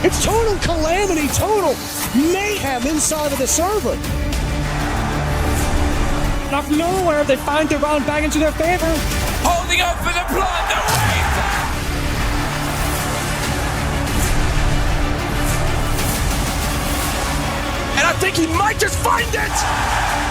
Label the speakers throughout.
Speaker 1: It's total calamity, total mayhem inside of the server. Out of nowhere, they find their round back into their favor.
Speaker 2: Holding up for the blood, the wave! And I think he might just find it!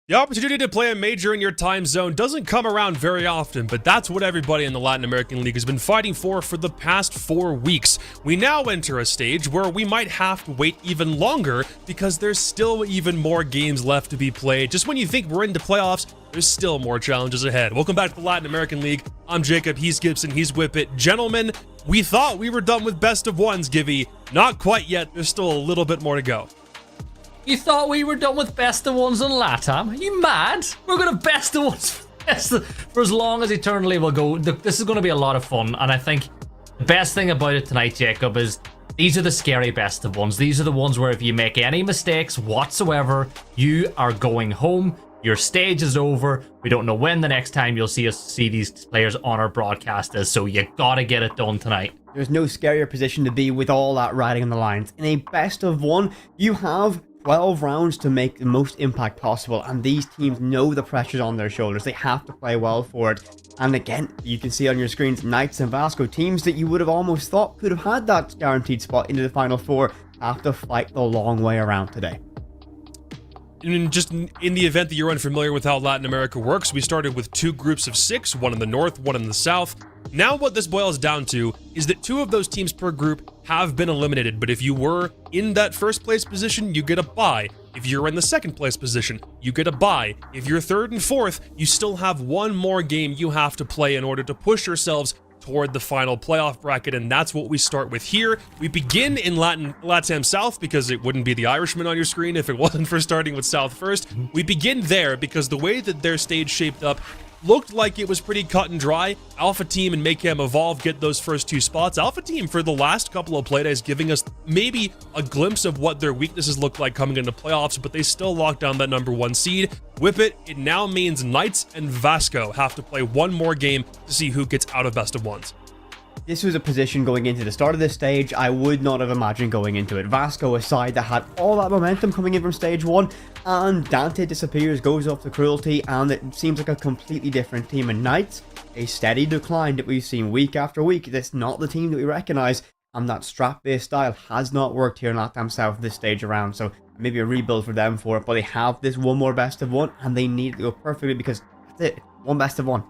Speaker 3: The opportunity to play a major in your time zone doesn't come around very often, but that's what everybody in the Latin American League has been fighting for the past 4 weeks. We now enter a stage where we might have to wait even longer because there's still even more games left to be played. Just when you think we're into playoffs, there's still more challenges ahead. Welcome back to the Latin American League. I'm Jacob, he's Gibson, he's Whippet. Gentlemen, we thought we were done with best of ones, Givy. Not quite yet, there's still a little bit more to go.
Speaker 4: You thought we were done with best of ones in LATAM? Are you mad? We're going to best of ones for as long as eternally will go. This is going to be a lot of fun, and I think the best thing about it tonight, Jacob, is these are the scary best of ones. These are the ones where if you make any mistakes whatsoever, you are going home. Your stage is over. We don't know when the next time you'll see these players on our broadcast is, so you gotta get it done tonight.
Speaker 5: There's no scarier position to be with all that riding on the lines. In a best of one, you have 12 rounds to make the most impact possible, and these teams know the pressure's on their shoulders. They have to play well for it. And again, you can see on your screens, Knights and Vasco, teams that you would have almost thought could have had that guaranteed spot into the Final Four, have to fight the long way around today.
Speaker 3: And just in the event that you're unfamiliar with how Latin America works, we started with 2 groups of 6, one in the north, one in the south. Now what this boils down to is that 2 of those teams per group have been eliminated, but if you were in that first place position, you get a bye. If you're in the second place position, you get a bye. If you're third and fourth, you still have one more game you have to play in order to push yourselves toward the final playoff bracket, and that's what we start with here. We begin in LATAM South because it wouldn't be the Irishman on your screen if it wasn't for starting with South first. We begin there because the way that their stage shaped up looked like it was pretty cut and dry. Alpha Team and Mayhem Evolve get those first 2 spots. Alpha Team for the last couple of playdays giving us maybe a glimpse of what their weaknesses look like coming into playoffs, but they still lock down that number 1 seed. Whippet, it now means Knights and Vasco have to play one more game to see who gets out of best of ones.
Speaker 5: This was a position going into the start of this stage I would not have imagined going into it. Vasco, a side that had all that momentum coming in from stage 1, and Dante disappears, goes off to Cruelty, and it seems like a completely different team. And Knights, a steady decline that we've seen week after week. That's not the team that we recognize, and that strap-based style has not worked here in LATAM South this stage around, so maybe a rebuild for them for it, but they have this one more best of one, and they need it to go perfectly because that's it, one best of one.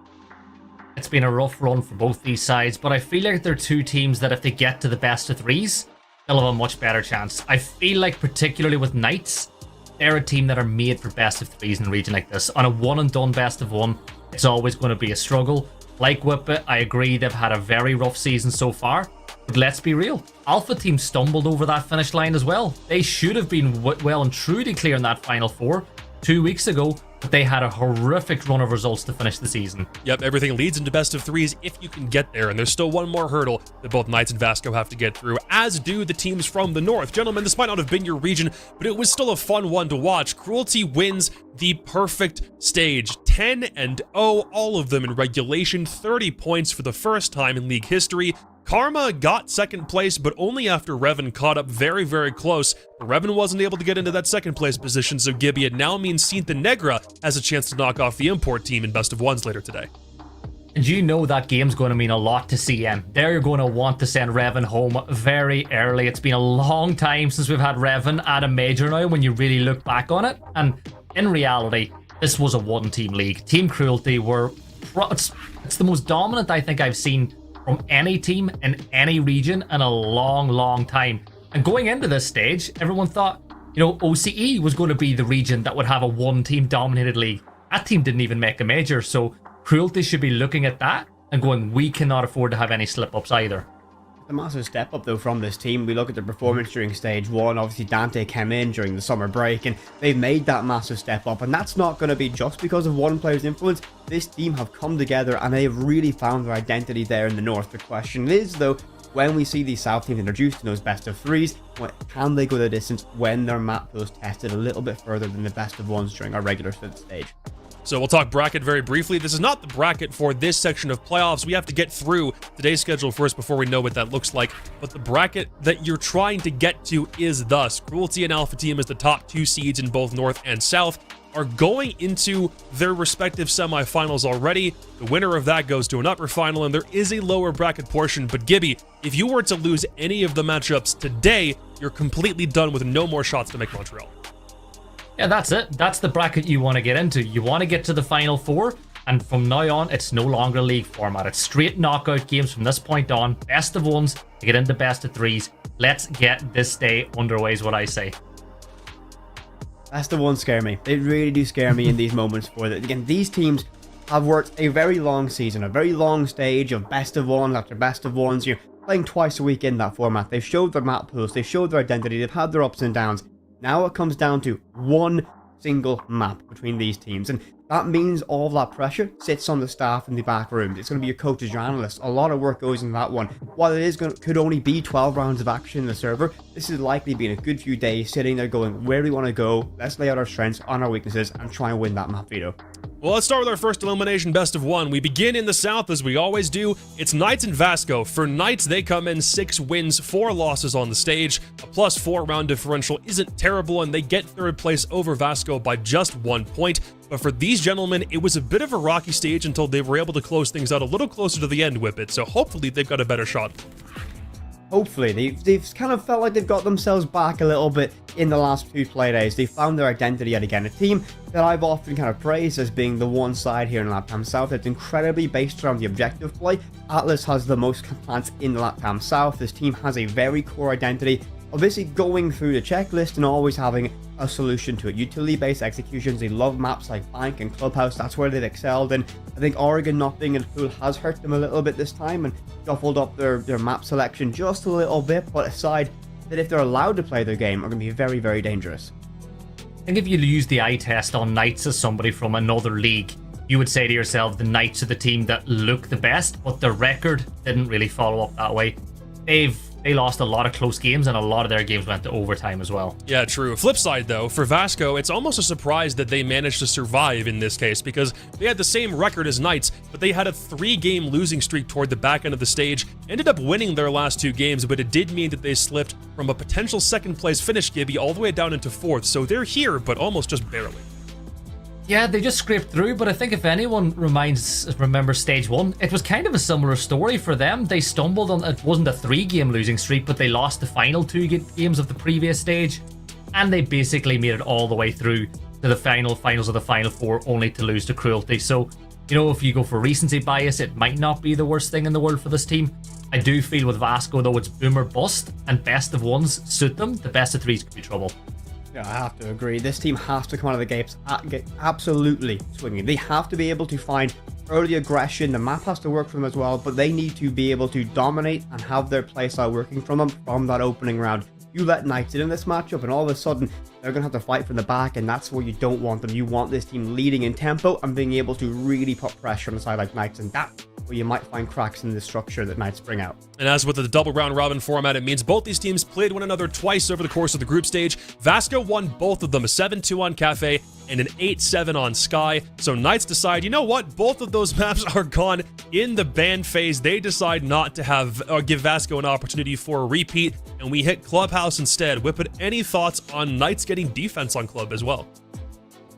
Speaker 4: It's been a rough run for both these sides, but I feel like they're 2 teams that if they get to the best of 3s, they'll have a much better chance. I feel like particularly with Knights, they're a team that are made for best of threes in a region like this. On a one and done best of one, it's always going to be a struggle. Like Whippet, I agree they've had a very rough season so far. But let's be real, Alpha Team stumbled over that finish line as well. They should have been well and truly clear in that Final Four 2 weeks ago, but they had a horrific run of results to finish the season.
Speaker 3: Yep, everything leads into best of threes if you can get there, and there's still one more hurdle that both Knights and Vasco have to get through, as do the teams from the north. Gentlemen, this might not have been your region, but it was still a fun one to watch. Cruelty wins the perfect stage, 10-0, all of them in regulation, 30 points for the first time in league history. Karma got second place, but only after Revan caught up very, very close. Revan wasn't able to get into that second place position, so Gibby, it now means Cintra Negra has a chance to knock off the import team in best of ones later today.
Speaker 4: And you know that game's going to mean a lot to CM. They're going to want to send Revan home very early. It's been a long time since we've had Revan at a major now when you really look back on it. And in reality, this was a one-team league. Team Cruelty were... It's the most dominant I think I've seen from any team in any region in a long, long time. And going into this stage, everyone thought, you know, OCE was going to be the region that would have a one-team dominated league. That team didn't even make a major, so Cruelty should be looking at that and going, we cannot afford to have any slip-ups either.
Speaker 5: A massive step up though from this team. We look at their performance during stage one. Obviously Dante came in during the summer break and they've made that massive step up, and that's not going to be just because of one player's influence. This team have come together and they've really found their identity there in the north. The question is though, when we see these south teams introduced in those best of threes, can they go the distance when their map pool is tested a little bit further than the best of ones during our regular fifth stage?
Speaker 3: So we'll talk bracket very briefly. This is not the bracket for this section of playoffs. We have to get through today's schedule first before we know what that looks like. But the bracket that you're trying to get to is thus. Cruelty and Alpha Team as the top 2 seeds in both North and South are going into their respective semifinals already. The winner of that goes to an upper final, and there is a lower bracket portion. But Gibby, if you were to lose any of the matchups today, you're completely done with no more shots to make Montreal.
Speaker 4: Yeah, that's it. That's the bracket you want to get into. You want to get to the Final Four, and from now on, it's no longer league format. It's straight knockout games from this point on. Best of ones to get into best of threes. Let's get this day underway is what I say.
Speaker 5: Best of ones scare me. They really do scare me in these moments for that. Again, these teams have worked a very long season, a very long stage of best of one after best of ones. You're playing twice a week in that format. They've showed their map pools, they've showed their identity, they've had their ups and downs. Now it comes down to one single map between these teams, and that means all of that pressure sits on the staff in the back room. It's going to be your coaches, your analysts. A lot of work goes into that one. While it could only be 12 rounds of action in the server, this is likely being a good few days sitting there going, where do we want to go? Let's lay out our strengths on our weaknesses and try and win that map, Vito.
Speaker 3: Well, let's start with our first elimination best of one. We begin in the south as we always do. It's Knights and Vasco. For Knights, they come in 6 wins, 4 losses on the stage. A +4 round differential isn't terrible, and they get third place over Vasco by just 1 point. But for these gentlemen, it was a bit of a rocky stage until they were able to close things out a little closer to the end with it. So hopefully they've got a better shot.
Speaker 5: Hopefully, they've kind of felt like they've got themselves back a little bit in the last 2 play days. They found their identity yet again. A team that I've often kind of praised as being the one side here in LATAM South that's incredibly based around the objective play. Atlas has the most plants in the LATAM South. This team has a very core identity of basically going through the checklist and always having a solution to it. Utility-based executions, they love maps like Bank and Clubhouse, that's where they've excelled, and I think Oregon not being in the pool has hurt them a little bit this time and shuffled up their map selection just a little bit, but aside that if they're allowed to play their game, are going to be very, very dangerous.
Speaker 4: I think if you use the eye test on Knights as somebody from another league, you would say to yourself, the Knights are the team that look the best, but their record didn't really follow up that way. They lost a lot of close games, and a lot of their games went to overtime as well.
Speaker 3: Yeah, true. Flip side, though, for Vasco, it's almost a surprise that they managed to survive in this case, because they had the same record as Knights, but they had a 3-game losing streak toward the back end of the stage, ended up winning their last 2 games, but it did mean that they slipped from a potential second-place finish, Gibby, all the way down into 4th, so they're here, but almost just barely.
Speaker 4: Yeah, they just scraped through, but I think if anyone remembers stage 1, it was kind of a similar story for them. They stumbled on, it wasn't a 3-game losing streak, but they lost the final 2 games of the previous stage, and they basically made it all the way through to the finals of the Final Four, only to lose to Cruelty. So, you know, if you go for recency bias, it might not be the worst thing in the world for this team. I do feel with Vasco, though, it's boom or bust, and best of ones suit them. The best of threes could be trouble.
Speaker 5: Yeah, I have to agree. This team has to come out of the gates absolutely swinging. They have to be able to find early aggression. The map has to work for them as well, but they need to be able to dominate and have their playstyle working from them from that opening round. You let Knights in this matchup, and all of a sudden, they're going to have to fight from the back, and that's where you don't want them. You want this team leading in tempo and being able to really put pressure on the side like Knights, and that's where you might find cracks in the structure that Knights bring out.
Speaker 3: And as with the double round robin format, it means both these teams played one another twice over the course of the group stage. Vasco won both of them, a 7-2 on Cafe and an 8-7 on Sky. So Knights decide, you know what? Both of those maps are gone in the ban phase. They decide not to have give Vasco an opportunity for a repeat, and we hit Clubhouse instead. Whippet, any thoughts on Knights getting defense on Club as well?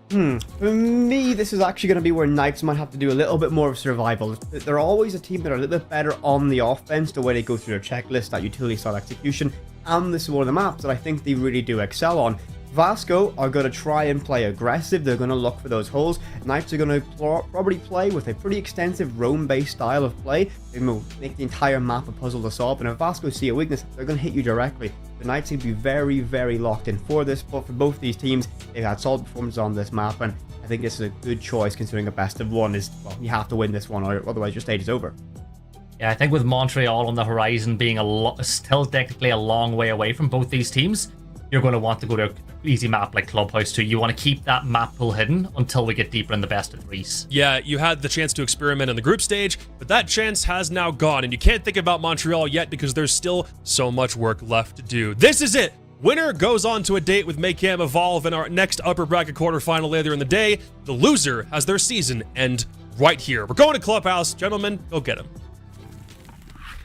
Speaker 5: For me, this is actually going to be where Knights might have to do a little bit more of survival. They're always a team that are a little bit better on the offense, the way they go through their checklist, that utility style execution, and this is one of the maps that I think they really do excel on. Vasco are going to try and play aggressive. They're going to look for those holes. Knights are going to probably play with a pretty extensive roam-based style of play. They make the entire map a puzzle to solve, and if Vasco see a weakness, they're going to hit you directly. The Knights seem to be very, very locked in for this, but for both these teams, they've had solid performances on this map, and I think this is a good choice considering a best of one is, well, you have to win this one, or otherwise your stage is over.
Speaker 4: Yeah, I think with Montreal on the horizon being still technically a long way away from both these teams, you're going to want to go to an easy map like Clubhouse too. You want to keep that map pool hidden until we get deeper in the best of threes.
Speaker 3: Yeah, you had the chance to experiment in the group stage, but that chance has now gone, and you can't think about Montreal yet because there's still so much work left to do. This is it! Winner goes on to a date with Maycam Evolve in our next upper bracket quarterfinal later in the day. The loser has their season end right here. We're going to Clubhouse. Gentlemen, go get him.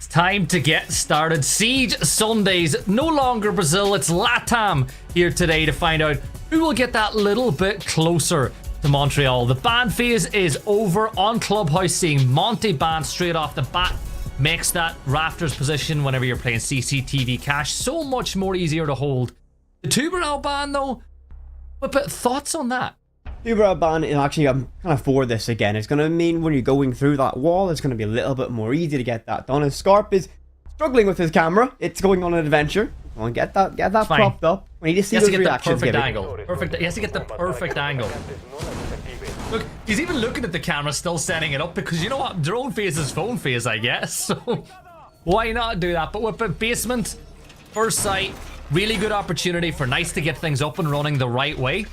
Speaker 4: Time to get started. Siege Sundays, no longer Brazil, it's LATAM here today to find out who will get that little bit closer to Montreal. The ban phase is over on Clubhouse, seeing Monty ban straight off the bat makes that Rafters position whenever you're playing CCTV cache so much more easier to hold. The Tuber ban though, but thoughts on that?
Speaker 5: Uber ban, actually, I'm kind of for this again. It's going to mean when you're going through that wall, it's going to be a little bit more easy to get that done. As Scarp is struggling with his camera, it's going on an adventure. Come on, get that propped up. We need to see those reactions.
Speaker 4: He has to get the perfect angle. Look, he's even looking at the camera, still setting it up, because you know what? Drone phase is phone phase, I guess. So why not do that? But with basement, first sight, really good opportunity for Knights to get things up and running the right way.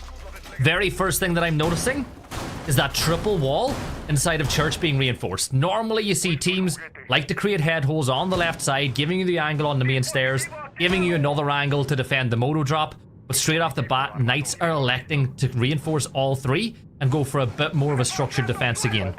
Speaker 4: Very first thing that I'm noticing is that triple wall inside of Church being reinforced. Normally you see teams like to create head holes on the left side, giving you the angle on the main stairs, giving you another angle to defend the moto drop, but straight off the bat, Knights are electing to reinforce all three and go for a bit more of a structured defense again.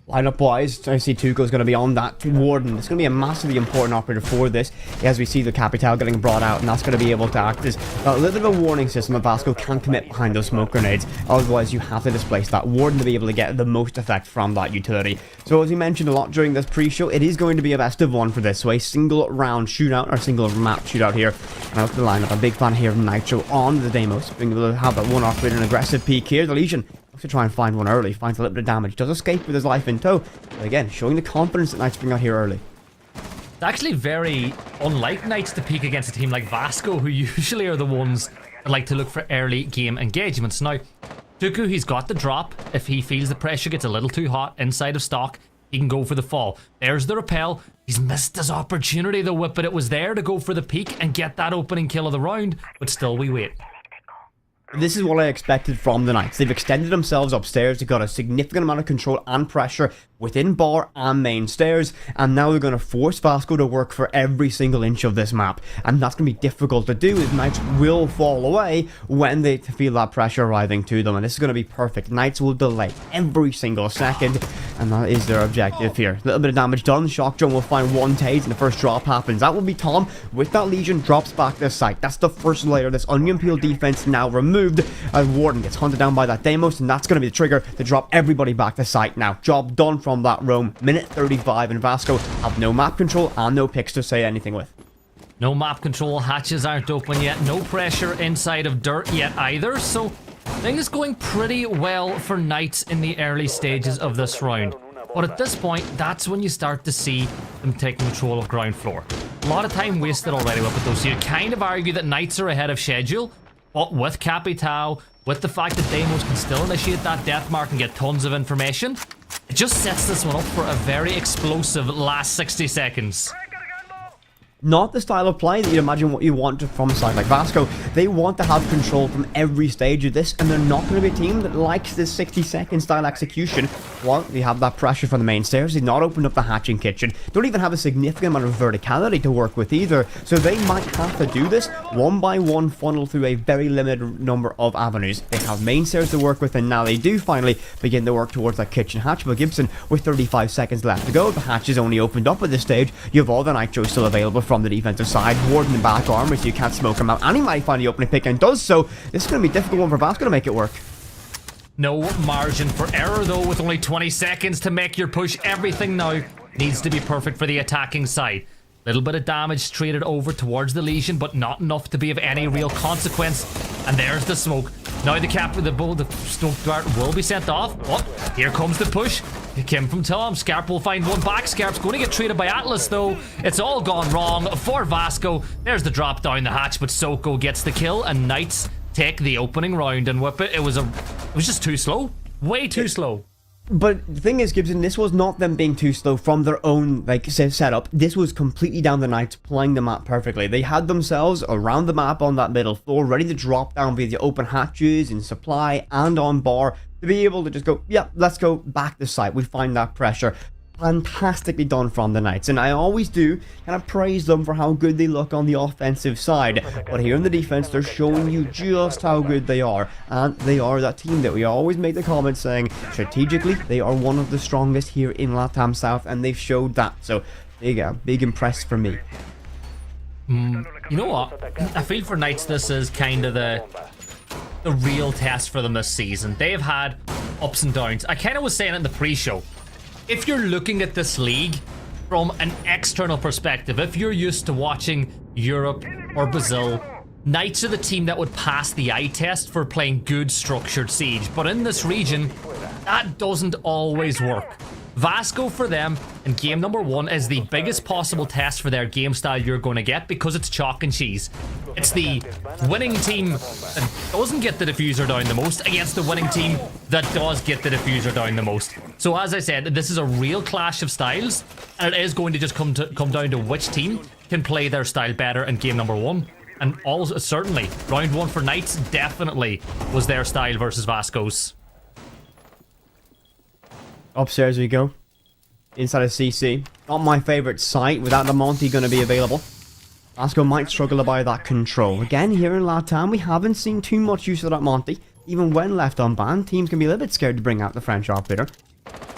Speaker 5: Lineup wise, I see Tuco's going to be on that Warden. It's going to be a massively important operator for this, as we see the Capital getting brought out, and that's going to be able to act as a little bit of a warning system if Vasco can't commit behind those smoke grenades. Otherwise, you have to displace that Warden to be able to get the most effect from that utility. So as we mentioned a lot during this pre-show, it is going to be a best of one for this, so a single round shootout, or single map shootout here. And out the lineup, a big fan here of Nitro on the Deimos, being able to have that one operator, an aggressive peek here. The Legion to try and find one early, finds a little bit of damage, does escape with his life in tow, but again, showing the confidence that Knights bring out here early.
Speaker 4: It's actually very unlike Knights to peak against a team like Vasco, who usually are the ones that like to look for early game engagements. Now, Tuku, he's got the drop. If he feels the pressure gets a little too hot inside of stock, he can go for the fall. There's the repel. He's missed his opportunity, the whip, but it was there to go for the peak and get that opening kill of the round, but still we wait.
Speaker 5: This is what I expected from the Knights. They've extended themselves upstairs. They've got a significant amount of control and pressure within bar and main stairs, and now they're going to force Vasco to work for every single inch of this map, and that's going to be difficult to do, as Knights will fall away when they feel that pressure arriving to them, and this is going to be perfect. Knights will delay every single second, and that is their objective here. A little bit of damage done. Shock Drone will find one tase, and the first drop happens. That will be Tom with that Legion, drops back to site. That's the first layer of this onion peel defense now removed, as Warden gets hunted down by that Deimos, and that's going to be the trigger to drop everybody back to site now. Job done from that roam. Minute 35, and Vasco have no map control and no picks to say anything with.
Speaker 4: No map control, hatches aren't open yet, no pressure inside of dirt yet either, so things going pretty well for Knights in the early stages of this round. But at this point, that's when you start to see them taking control of ground floor. A lot of time wasted already with it though, so you kind of argue that Knights are ahead of schedule, but with Capitao, with the fact that Deimos can still initiate that death mark and get tons of information, it just sets this one up for a very explosive last 60 seconds.
Speaker 5: Not the style of play that you'd imagine what you want from a side like Vasco. They want to have control from every stage of this, and they're not going to be a team that likes this 60-second style execution. Well, they have that pressure from the main stairs. They've not opened up the hatching kitchen. Don't even have a significant amount of verticality to work with either, so they might have to do this one by one, funnel through a very limited number of avenues. They have main stairs to work with, and now they do finally begin to work towards that kitchen hatch. But Gibson, with 35 seconds left to go, the hatch is only opened up at this stage. You have all the Nitros still available from the defensive side, Warden the back armor, so you can't smoke him out, and he might find the opening pick and does so. This is going to be a difficult one for Vasco to make it work.
Speaker 4: No margin for error though, with only 20 seconds to make your push. Everything now needs to be perfect for the attacking side. Little bit of damage traded over towards the Legion, but not enough to be of any real consequence. And there's the smoke. Now the smoke dart will be sent off. Oh, here comes the push. It came from Tom. Scarp will find one back. Scarp's going to get traded by Atlas though. It's all gone wrong for Vasco. There's the drop down the hatch, but Soko gets the kill, and Knights take the opening round and whip it. It was just too slow. Way too slow.
Speaker 5: But the thing is, Gibson, this was not them being too slow from their own setup. This was completely down the Knights playing the map perfectly. They had themselves around the map on that middle floor, ready to drop down via the open hatches in supply and on bar, to be able to just go, yeah, let's go back to site. We find that pressure. Fantastically done from the Knights, and I always do kind of praise them for how good they look on the offensive side, but here in the defense they're showing you just how good they are, and they are that team that we always make the comment saying strategically they are one of the strongest here in LATAM South, and they've showed that. So there you go, big impress for me.
Speaker 4: You know what, I feel for Knights this is kind of the real test for them this season. They've had ups and downs. I kind of was saying it in the pre-show, if you're looking at this league from an external perspective, if you're used to watching Europe or Brazil, Knights are the team that would pass the eye test for playing good structured Siege. But in this region, that doesn't always work. Vasco for them in game number 1 is the biggest possible test for their game style you're going to get, because it's chalk and cheese. It's the winning team that doesn't get the diffuser down the most against the winning team that does get the diffuser down the most. So as I said, this is a real clash of styles, and it is going to just come down to which team can play their style better in game number 1. And also, certainly, round 1 for Knights definitely was their style versus Vasco's.
Speaker 5: Upstairs we go, inside of CC. Not my favourite site without the Monty going to be available. Vasco might struggle to buy that control. Again, here in LATAM, we haven't seen too much use of that Monty. Even when left unbanned, teams can be a little bit scared to bring out the French operator.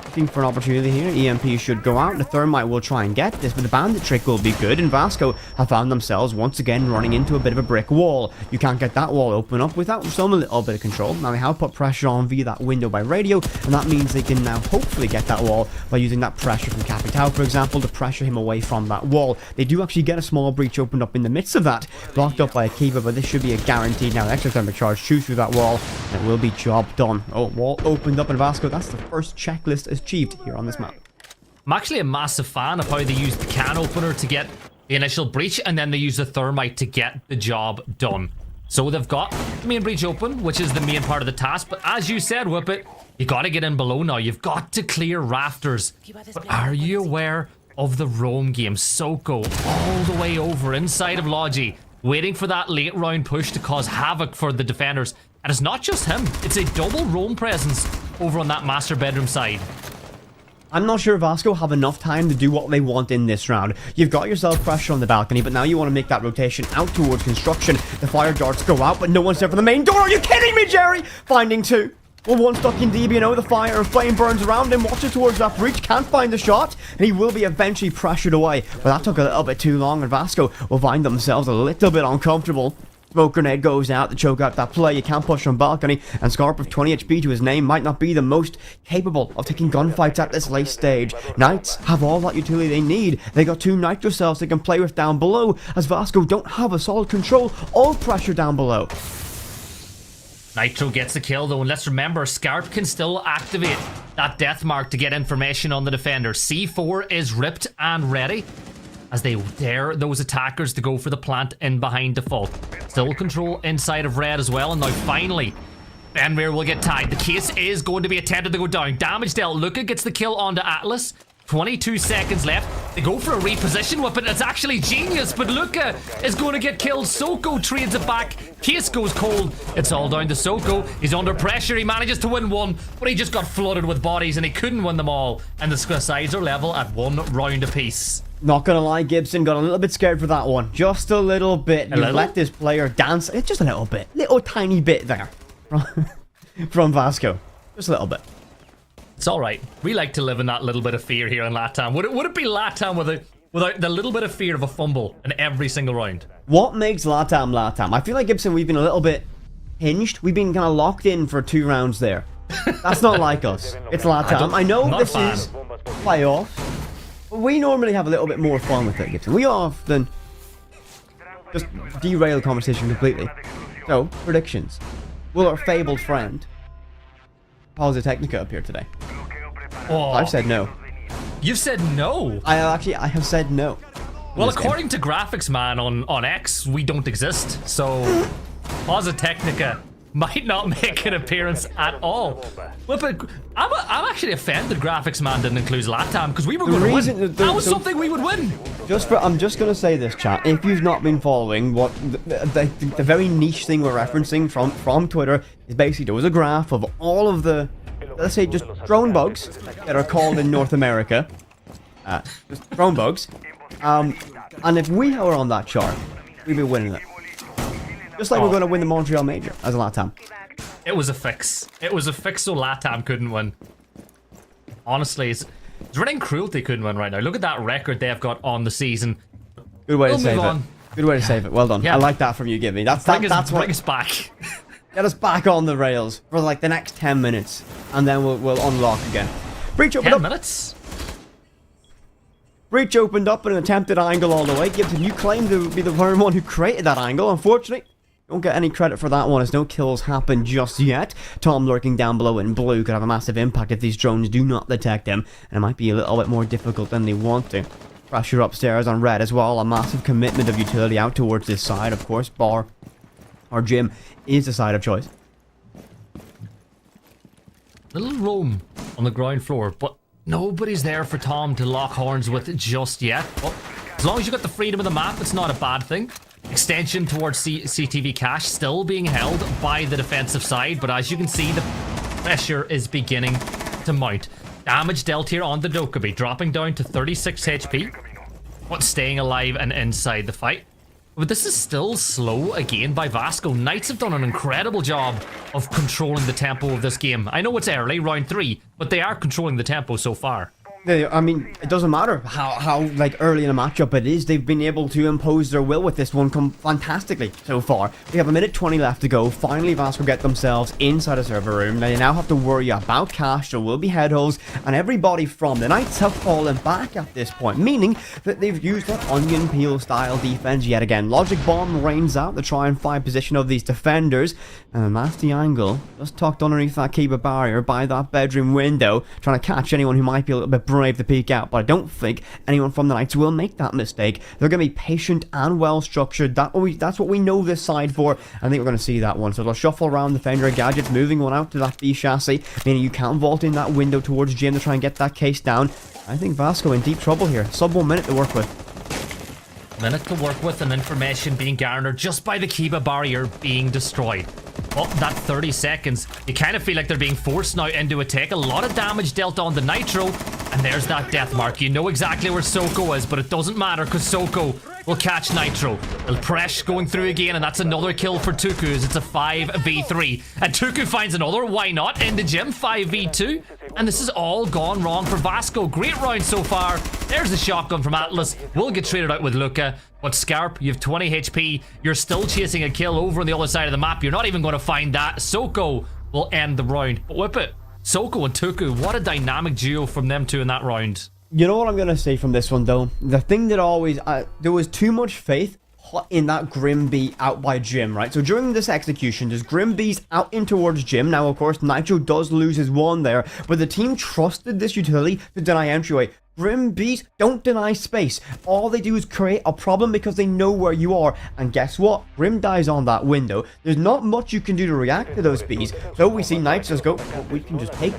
Speaker 5: Looking for an opportunity here. EMP should go out. The Thermite will try and get this, but the Bandit trick will be good. And Vasco have found themselves once again running into a bit of a brick wall. You can't get that wall open up without some little bit of control. Now they have put pressure on via that window by radio, and that means they can now hopefully get that wall by using that pressure from Capitao, for example, to pressure him away from that wall. They do actually get a small breach opened up in the midst of that, blocked up by a keeper, but this should be a guaranteed now extra thermic charge shoots through that wall, and it will be job done. Oh, wall opened up in Vasco. That's the first checklist achieved here on this map.
Speaker 4: I'm actually a massive fan of how they use the can opener to get the initial breach, and then they use the Thermite to get the job done. So they've got the main breach open, which is the main part of the task, but as you said, Whippet, you got to get in below now. You've got to clear rafters. But are you aware of the roam game? Soko all the way over inside of Logi, waiting for that late round push to cause havoc for the defenders. And it's not just him, it's a double roam presence over on that master bedroom side.
Speaker 5: I'm not sure Vasco have enough time to do what they want in this round. You've got yourself pressure on the balcony, but now you want to make that rotation out towards construction. The fire darts go out, but no one's there for the main door. Are you kidding me, Jerry? Finding two. Well, one stuck in DBNO, the fire and flame burns around him, watches towards that breach, can't find the shot, and he will be eventually pressured away. But that took a little bit too long, and Vasco will find themselves a little bit uncomfortable. Smoke grenade goes out to choke out that play. You can't push from balcony, and Scarp with 20 HP to his name might not be the most capable of taking gunfights at this late stage. Knights have all that utility they need. They got two Nitro cells they can play with down below, as Vasco don't have a solid control of pressure down below.
Speaker 4: Nitro gets the kill though, and let's remember, Scarp can still activate that death mark to get information on the defender. C4 is ripped and ready. as they dare those attackers to go for the plant in behind default. Still control inside of red as well, and now finally Fenrir will get tied. The case is going to be attempted to go down. Damage dealt. Luca gets the kill onto Atlas. 22 seconds left. They go for a reposition weapon. It's actually genius, but Luca is going to get killed. Soko trades it back. Case goes cold. It's all down to Soko. He's under pressure. He manages to win one, but he just got flooded with bodies and he couldn't win them all. And the sides are level at 1 round apiece.
Speaker 5: Not gonna lie, Gibson got a little bit scared for that one. Just a little bit. You let this player dance. It's just a little bit. Little tiny bit there. From Vasco. Just a little bit.
Speaker 4: It's alright. We like to live in that little bit of fear here in LATAM. Would it be LATAM without the little bit of fear of a fumble in every single round?
Speaker 5: What makes LATAM LATAM? I feel like, Gibson, we've been a little bit hinged. We've been kind of locked in for 2 rounds there. That's not like us. It's LATAM. I know this is playoffs, but we normally have a little bit more fun with it, Gibson. We often just derail the conversation completely. So, predictions. Will our fabled friend Pausa Technica appear today?
Speaker 4: Oh,
Speaker 5: I've said no.
Speaker 4: You've said no?
Speaker 5: I have said no.
Speaker 4: Well, according to Graphics Man on X, we don't exist. So, Pausa Technica might not make an appearance at all. But I'm actually offended Graphics Man didn't include LATAM, because we were going to win. That was something we would win.
Speaker 5: I'm just going to say this, chat. If you've not been following what the very niche thing we're referencing from Twitter is basically there was a graph of all of the, let's say, just drone bugs that are called in North America. Just drone bugs. And if we were on that chart, we'd be winning it. Just like we're going to win the Montreal Major as a LATAM.
Speaker 4: It was a fix. It was a fix so LATAM couldn't win. Honestly, it's running cruelty couldn't win right now. Look at that record they've got on the season.
Speaker 5: Good way to save it. Good way to save it. Well done.
Speaker 4: Yeah.
Speaker 5: I like that from you, Gibby. That's
Speaker 4: bring
Speaker 5: what
Speaker 4: us back.
Speaker 5: Get us back on the rails for like the next 10 minutes, and then we'll unlock again. Breach opened
Speaker 4: 10
Speaker 5: up.
Speaker 4: minutes?
Speaker 5: Breach opened up an attempted angle all the way. Gibson, you claim to be the one who created that angle. Unfortunately, don't get any credit for that one, as no kills happen just yet. Tom lurking down below in blue could have a massive impact if these drones do not detect him, and it might be a little bit more difficult than they want to. Pressure upstairs on red as well. A massive commitment of utility out towards this side, of course. Bar or gym is the side of choice.
Speaker 4: Little roam on the ground floor, but nobody's there for Tom to lock horns with just yet. Well, as long as you got the freedom of the map, it's not a bad thing. Extension towards CTV cache still being held by the defensive side, but as you can see, the pressure is beginning to mount. Damage dealt here on the Dokkaebi, dropping down to 36 HP, but staying alive and inside the fight. But this is still slow again by Vasco. Knights have done an incredible job of controlling the tempo of this game. I know it's early, round 3, but they are controlling the tempo so far.
Speaker 5: I mean, it doesn't matter how like early in a matchup it is. They've been able to impose their will with this one fantastically so far. We have 1:20 left to go. Finally, Vasco get themselves inside a server room. They now have to worry about cash. There will be headholes, and everybody from the Knights have fallen back at this point, meaning that they've used that onion peel style defense yet again. Logic bomb rains out to try and find position of these defenders, and that's the angle just tucked underneath that Kiba barrier by that bedroom window, trying to catch anyone who might be a little bit brave to peek out. But I don't think anyone from the Knights will make that mistake. They're going to be patient and well structured. That's what we know this side for. I think we're going to see that one. So they'll shuffle around the Fender gadgets, moving one out to that B chassis, meaning you can't vault in that window towards Jim to try and get that case down. I think Vasco in deep trouble here. Sub 1 minute to work with.
Speaker 4: Minute to work with, and information being garnered just by the Kiba barrier being destroyed. Well, that 30 seconds, you kind of feel like they're being forced now into a take. A lot of damage dealt on the Nitro, and there's that death mark. You know exactly where Soko is, but it doesn't matter because Soko will catch Nitro. El Presh going through again, and that's another kill for Tuku as it's a 5v3. And Tuku finds another, why not, in the gym, 5v2. And this has all gone wrong for Vasco. Great round so far. There's the shotgun from Atlas. We'll get traded out with Luca. But Scarp, you have 20 HP. You're still chasing a kill over on the other side of the map. You're not even going to find that. Soko will end the round. But whip it. Soko and Tuku, what a dynamic duo from them two in that round.
Speaker 5: You know what I'm going to say from this one, though? The thing that always... there was too much faith caught in that Grim Bee out by Jim, right? So during this execution, there's Grim Bees out in towards Jim. Now, of course, Nitro does lose his one there, but the team trusted this utility to deny entryway. Grim Bees don't deny space. All they do is create a problem because they know where you are. And guess what? Grim dies on that window. There's not much you can do to react to those bees. So we see Knights just go, oh, we can just take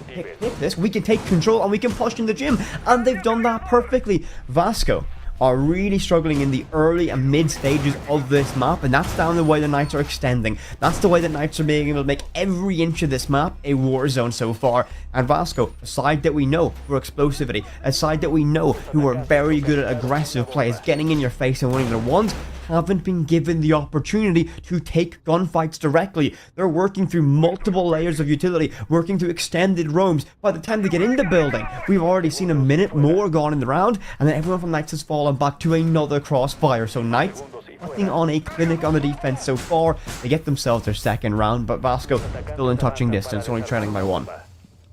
Speaker 5: this. We can take control and we can push in the gym. And they've done that perfectly. Vasco are really struggling in the early and mid stages of this map, and that's down the way the Knights are extending. That's the way the Knights are being able to make every inch of this map a war zone so far. And Vasco, a side that we know for explosivity, a side that we know who are very good at aggressive plays, getting in your face and winning their ones, haven't been given the opportunity to take gunfights directly. They're working through multiple layers of utility, working through extended roams. By the time they get into building, we've already seen a minute more gone in the round, and then everyone from Knights has fallen back to another crossfire. So Knights putting on a clinic on the defense so far. They get themselves their second round, but Vasco still in touching distance, only trailing by one.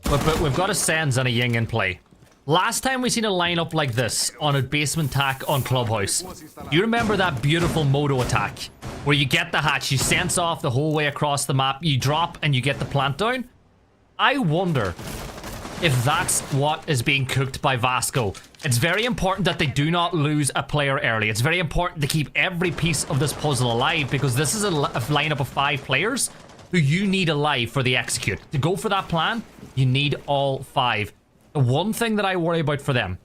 Speaker 4: But we've got a Sands and a Ying in play. Last time we seen a lineup like this on a basement attack on Clubhouse. You remember that beautiful Moto attack where you get the hatch, you sense off the whole way across the map, you drop and you get the plant down? I wonder if that's what is being cooked by Vasco. It's very important that they do not lose a player early. It's very important to keep every piece of this puzzle alive, because this is a lineup of 5 players who you need alive for the execute. To go for that plan, you need all 5. The one thing that I worry about for them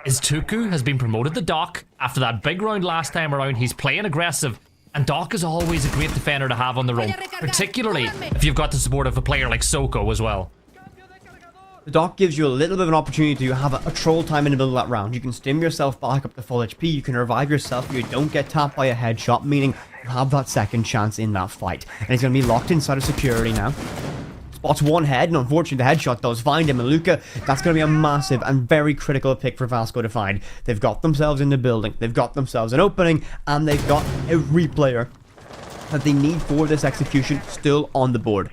Speaker 4: is Tuku has been promoted to Doc after that big round last time around. He's playing aggressive, and Doc is always a great defender to have on the roam, particularly if you've got the support of a player like Soko as well.
Speaker 5: The Doc gives you a little bit of an opportunity to have a troll time in the middle of that round. You can stim yourself back up to full HP, you can revive yourself, you don't get tapped by a headshot, meaning you have that second chance in that fight. And he's going to be locked inside of security now. Spots one head, and unfortunately the headshot does find him. And Luca, that's going to be a massive and very critical pick for Vasco to find. They've got themselves in the building, they've got themselves an opening, and they've got every player that they need for this execution still on the board.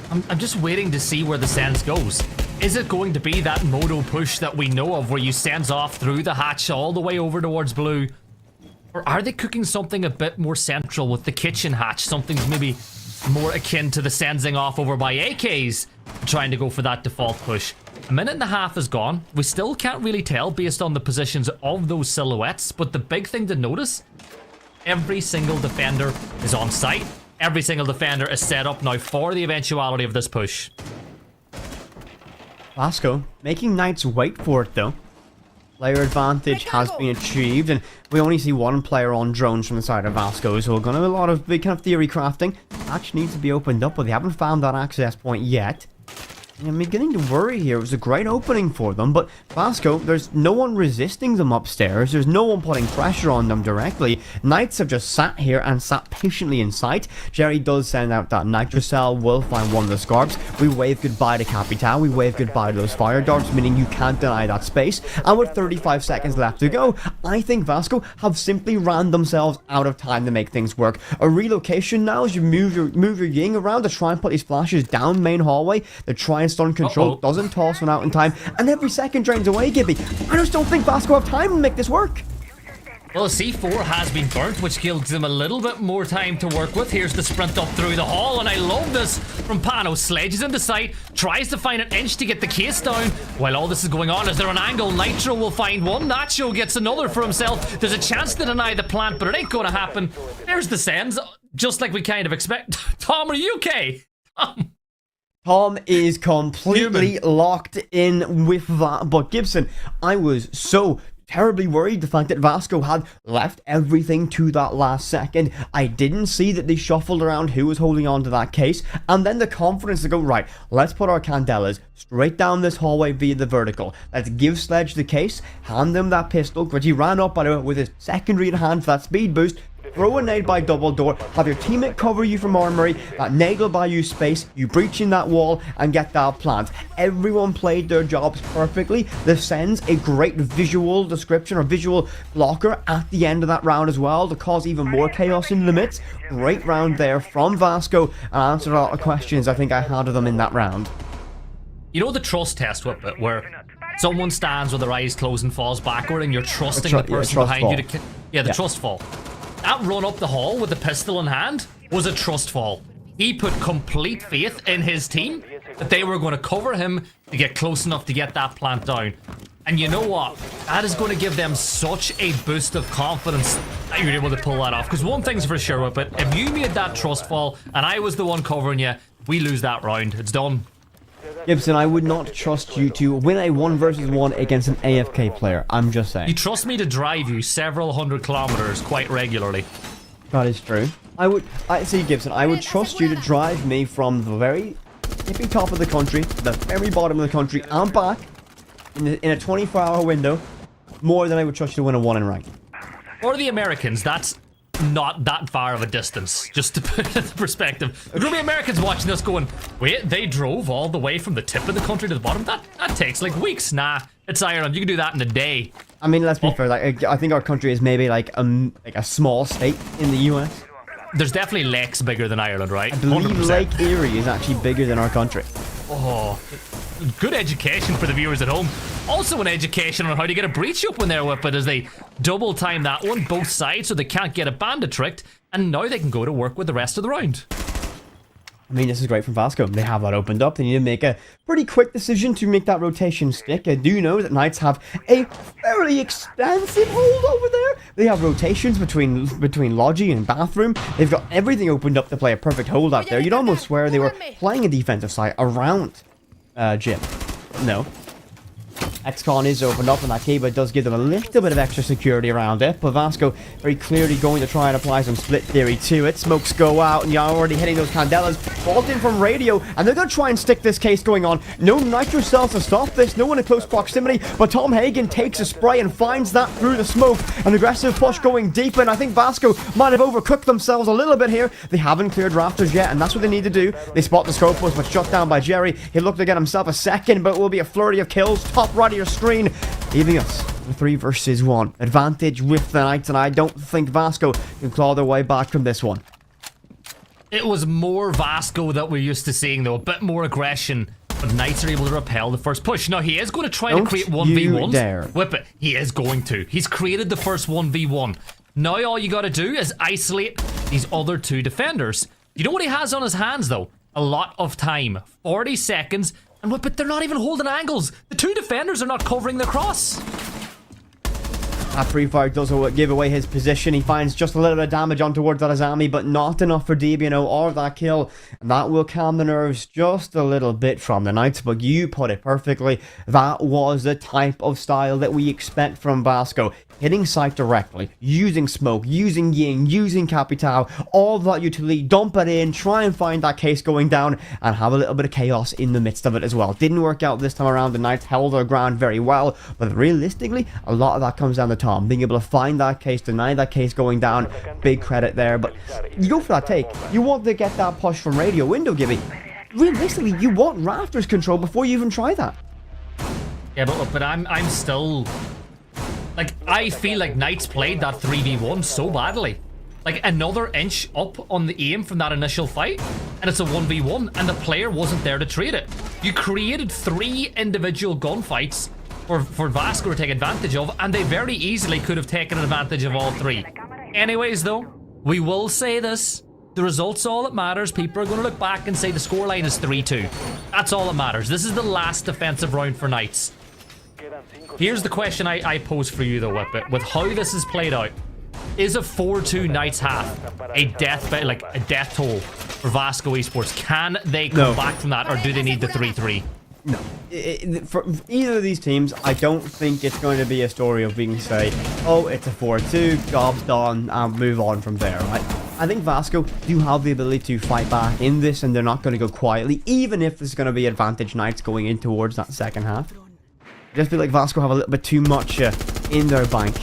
Speaker 4: I'm just waiting to see where the Sands goes. Is it going to be that Moto push that we know of, where you Sands off through the hatch all the way over towards blue? Or are they cooking something a bit more central with the kitchen hatch? Something's maybe more akin to the Sandsing off over by AKs, trying to go for that default push. A minute and a half is gone. We still can't really tell based on the positions of those silhouettes, but the big thing to notice, every single defender is on site. Every single defender is set up now for the eventuality of this push.
Speaker 5: Vasco making Knights wait for it though. Player advantage has been achieved, and we only see one player on drones from the side of Vasco, so we're going to have a lot of big kind of theory crafting. Hatch needs to be opened up, but they haven't found that access point yet. I'm beginning to worry here. It was a great opening for them, but Vasco, there's no one resisting them upstairs. There's no one putting pressure on them directly. Knights have just sat here and sat patiently in sight. Jerry does send out that Nitro Cell, will find one of the Scarps. We wave goodbye to Capital. We wave goodbye to those fire darts, meaning you can't deny that space. And with 35 seconds left to go, I think Vasco have simply ran themselves out of time to make things work. A relocation now as you move your Ying around to try and put these flashes down main hallway. They're trying to stun control, doesn't toss one out in time, and every second drains away, Gibby. I just don't think Vasco have time to make this work.
Speaker 4: Well, C4 has been burnt, which gives them a little bit more time to work with. Here's the sprint up through the hall, and I love this from Pano. Sledges into sight, tries to find an inch to get the case down. While all this is going on, is there an angle? Nitro will find one. Nacho gets another for himself. There's a chance to deny the plant, but it ain't going to happen. There's the Sens, just like we kind of expect. Tom, are you okay?
Speaker 5: Tom is completely locked in with that, but Gibson, I was so terribly worried the fact that Vasco had left everything to that last second. I didn't see that they shuffled around who was holding on to that case, and then the confidence to go, right, let's put our Candelas straight down this hallway via the vertical. Let's give Sledge the case, hand him that pistol, which he ran up by the way with his secondary in hand for that speed boost. Throw a nade by double door, have your teammate cover you from armory, that nade will buy you space, you breach in that wall and get that plant. Everyone played their jobs perfectly. This sends a great visual description or visual blocker at the end of that round as well to cause even more chaos in the midst. Great round there from Vasco, and answered a lot of questions I think I had of them in that round.
Speaker 4: You know the trust test with it, where Someone stands with their eyes closed and falls backward, and you're trusting the person
Speaker 5: trust
Speaker 4: behind you
Speaker 5: fall.
Speaker 4: to... the trust fall. That run up the hall with the pistol in hand was a trust fall. He put complete faith in his team that they were going to cover him to get close enough to get that plant down. And you know what? That is going to give them such a boost of confidence that you're able to pull that off. Because one thing's for sure, but if you made that trust fall and I was the one covering you, we lose that round. It's done.
Speaker 5: Gibson, I would not trust you to win a 1 versus 1 against an AFK player. I'm just saying.
Speaker 4: You trust me to drive you several hundred kilometers quite regularly.
Speaker 5: That is true. I see, Gibson, I would trust you to drive me from the very tippy top of the country to the very bottom of the country and back in a 24-hour window more than I would trust you to win a 1 in rank.
Speaker 4: For the Americans, that's not that far of a distance, just to put it into perspective. There's gonna be Americans watching this going, wait, they drove all the way from the tip of the country to the bottom? That takes like weeks. Nah, it's Ireland. You can do that in a day.
Speaker 5: I mean, let's be fair. Like, I think our country is maybe like a small state in the US.
Speaker 4: There's definitely lakes bigger than Ireland, right?
Speaker 5: I believe
Speaker 4: 100%.
Speaker 5: Lake Erie is actually bigger than our country.
Speaker 4: Oh, good education for the viewers at home. Also an education on how to get a breach up when they're with it, as they double time that one, both sides, so they can't get a bandit tricked, and now they can go to work with the rest of the round.
Speaker 5: I mean, this is great from Vasco. They have that opened up. They need to make a pretty quick decision to make that rotation stick. I do know that Knights have a fairly extensive hold over there. They have rotations between lodgy and bathroom. They've got everything opened up to play a perfect hold out there. You'd almost swear they were playing a defensive side around Jim. No. XCon is opened up, and that key, but it does give them a little bit of extra security around it. But Vasco very clearly going to try and apply some split theory to it. Smokes go out, and you're already hitting those candelas. Vault in from radio, and they're going to try and stick this case going on. No nitro cells to stop this, no one in close proximity, but Tom Hagen takes a spray and finds that through the smoke. An aggressive push going deep, and I think Vasco might have overcooked themselves a little bit here. They haven't cleared rafters yet, and that's what they need to do. They spot the scope post, but shut down by Jerry. He looked to get himself a second, but it will be a flurry of kills. Top right of your screen, leaving us a 3 versus 1 advantage with the Knights, and I don't think Vasco can claw their way back from this one.
Speaker 4: It was more Vasco that we're used to seeing, though. A bit more aggression, but Knights are able to repel the first push. Now, he is going to try to create 1v1s.
Speaker 5: Dare.
Speaker 4: Whip it. He is going to. He's created the first 1v1. Now, all you got to do is isolate these other 2 defenders. You know what he has on his hands, though? A lot of time. 40 seconds. And Whip it, they're not even holding angles. The 2 defenders are not covering the cross.
Speaker 5: That free fire does give away his position. He finds just a little bit of damage on towards that Azami, but not enough for DBNO or that kill. And that will calm the nerves just a little bit from the Knights. But you put it perfectly. That was the type of style that we expect from Vasco. Hitting site directly, using smoke, using Ying, using Capital, all of that utility, dump it in, try and find that case going down, and have a little bit of chaos in the midst of it as well. Didn't work out this time around. The Knights held their ground very well, but realistically, a lot of that comes down to Tom. Being able to find that case, deny that case going down, big credit there. But you go for that take. You want to get that push from radio window, Gibby. Realistically, you want Rafters control before you even try that.
Speaker 4: Yeah, but I'm still... Like, I feel like Knights played that 3v1 so badly. Like, another inch up on the aim from that initial fight, and it's a 1v1, and the player wasn't there to trade it. You created 3 individual gunfights for Vasco to take advantage of, and they very easily could have taken advantage of all 3. Anyways, though, we will say this. The result's all that matters. People are going to look back and say the scoreline is 3-2. That's all that matters. This is the last defensive round for Knights. Here's the question I pose for you, though, Whippet. With how this is played out, is a 4-2 Knights half a death toll for Vasco Esports? Can they come back from that, or do they need the 3-3?
Speaker 5: No. For either of these teams, I don't think it's going to be a story of being say, oh, it's a 4-2, job's done, and move on from there, right? I think Vasco do have the ability to fight back in this, and they're not going to go quietly, even if there's going to be advantage Knights going in towards that second half. I just feel like Vasco have a little bit too much in their bank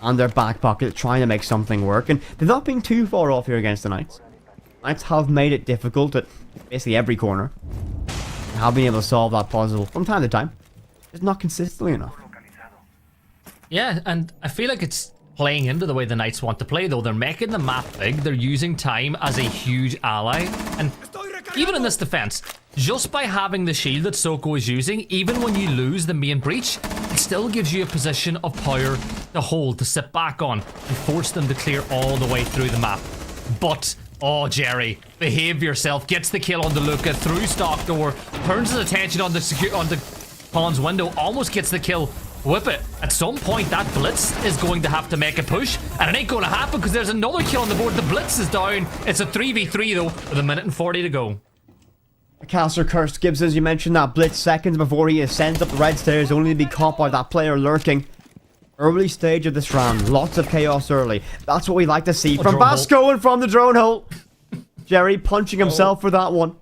Speaker 5: and their back pocket trying to make something work, and they've not been too far off here against the Knights. Knights have made it difficult at basically every corner. They have been able to solve that puzzle from time to time, just not consistently enough.
Speaker 4: Yeah, and I feel like it's playing into the way the Knights want to play, though. They're making the map big, they're using time as a huge ally, and even in this defense, just by having the shield that Soko is using, even when you lose the main breach, it still gives you a position of power to hold, to sit back on, and force them to clear all the way through the map. But, oh, Jerry, behave yourself, gets the kill on the Luca through stock door, turns his attention on the Pawn's window, almost gets the kill. Whip it. At some point, that Blitz is going to have to make a push, and it ain't going to happen because there's another kill on the board. The Blitz is down. It's a 3v3 though, with a minute and 40 to go.
Speaker 5: Caster cursed Gibbs, as you mentioned, that Blitz seconds before he ascends up the red stairs, only to be caught by that player lurking. Early stage of this round, lots of chaos early. That's what we like to see from Vasco and from the drone hole. Jerry punching himself for that one.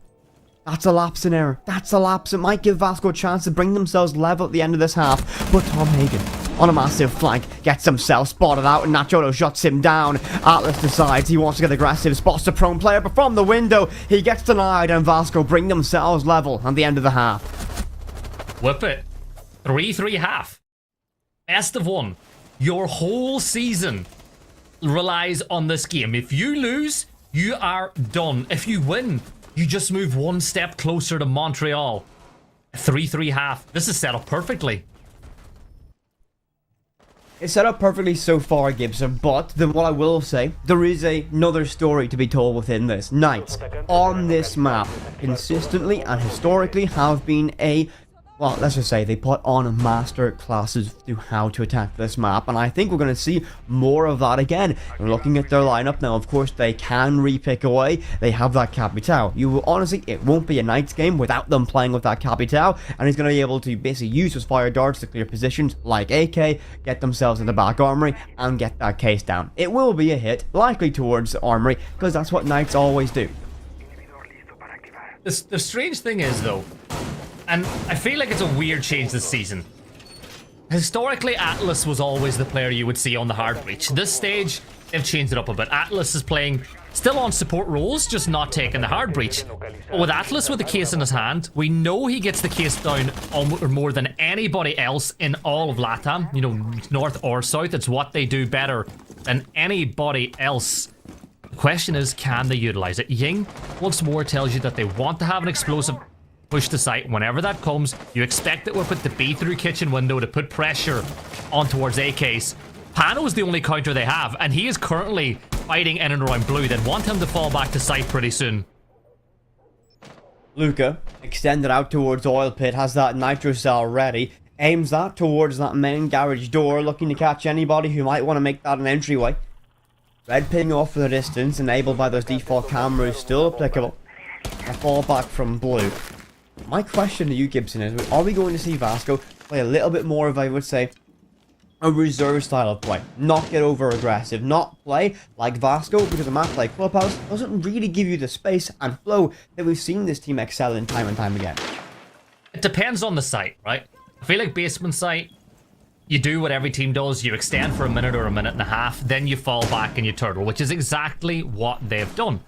Speaker 5: That's a lapse in error. That's a lapse. It might give Vasco a chance to bring themselves level at the end of this half. But Tom Hagen, on a massive flank, gets himself spotted out, and Nachoto shuts him down. Atlas decides he wants to get aggressive, spots the prone player, but from the window, he gets denied, and Vasco bring themselves level at the end of the half.
Speaker 4: Whip it. 3-3 half. Best of one. Your whole season relies on this game. If you lose, you are done. If you win, you just move one step closer to Montreal. 3-3 half. This is set up perfectly.
Speaker 5: It's set up perfectly so far, Gibson, but then what I will say, there is another story to be told within this. Knights on this map consistently and historically have been well, let's just say they put on master classes to how to attack this map, and I think we're going to see more of that again. We're looking at their lineup now. Of course, they can re-pick away. They have that Capitao. Honestly, it won't be a Knights game without them playing with that Capitao, and he's going to be able to basically use his fire darts to clear positions like AK, get themselves in the back armory, and get that case down. It will be a hit, likely towards the armory, because that's what Knights always do.
Speaker 4: The strange thing is, though, and I feel like it's a weird change this season. Historically, Atlas was always the player you would see on the hard breach. This stage, they've changed it up a bit. Atlas is playing still on support roles, just not taking the hard breach. But with Atlas with the case in his hand, we know he gets the case down more than anybody else in all of LATAM. You know, north or south, it's what they do better than anybody else. The question is, can they utilize it? Ying once more tells you that they want to have an explosive push to site. Whenever that comes, you expect it will put the B through kitchen window to put pressure on towards AKs. Pano is the only counter they have, and he is currently fighting in and around blue. They'd want him to fall back to site pretty soon.
Speaker 5: Luca, extended out towards Oil Pit, has that nitro cell ready, aims that towards that main garage door, looking to catch anybody who might want to make that an entryway. Red ping off for the distance, enabled by those default cameras, still applicable. A fall back from blue. My question to you, Gibson, is are we going to see Vasco play a little bit more of, I would say, a reserve style of play? Not get over aggressive, not play like Vasco, because a map like Clubhouse doesn't really give you the space and flow that we've seen this team excel in time and time again.
Speaker 4: It depends on the site, right? I feel like basement site, you do what every team does, you extend for a minute or a minute and a half, then you fall back and you turtle, which is exactly what they've done.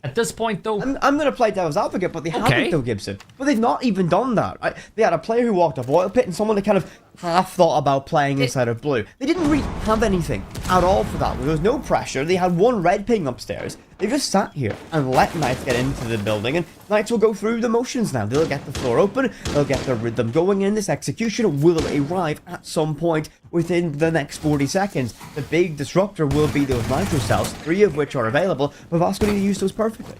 Speaker 4: At this point, though,
Speaker 5: I'm going to play devil's advocate, but they haven't, though, Gibson. But they've not even done that. Right? They had a player who walked off Oil Pit and someone that kind of half thought about playing inside of blue. They didn't really have anything at all for that. There was no pressure. They had one red ping upstairs. They just sat here and let Knights get into the building, and Knights will go through the motions now. They'll get the floor open, they'll get their rhythm going in. This execution will arrive at some point within the next 40 seconds. The big disruptor will be those nitro cells, 3 of which are available, but Vasco need to use those perfectly.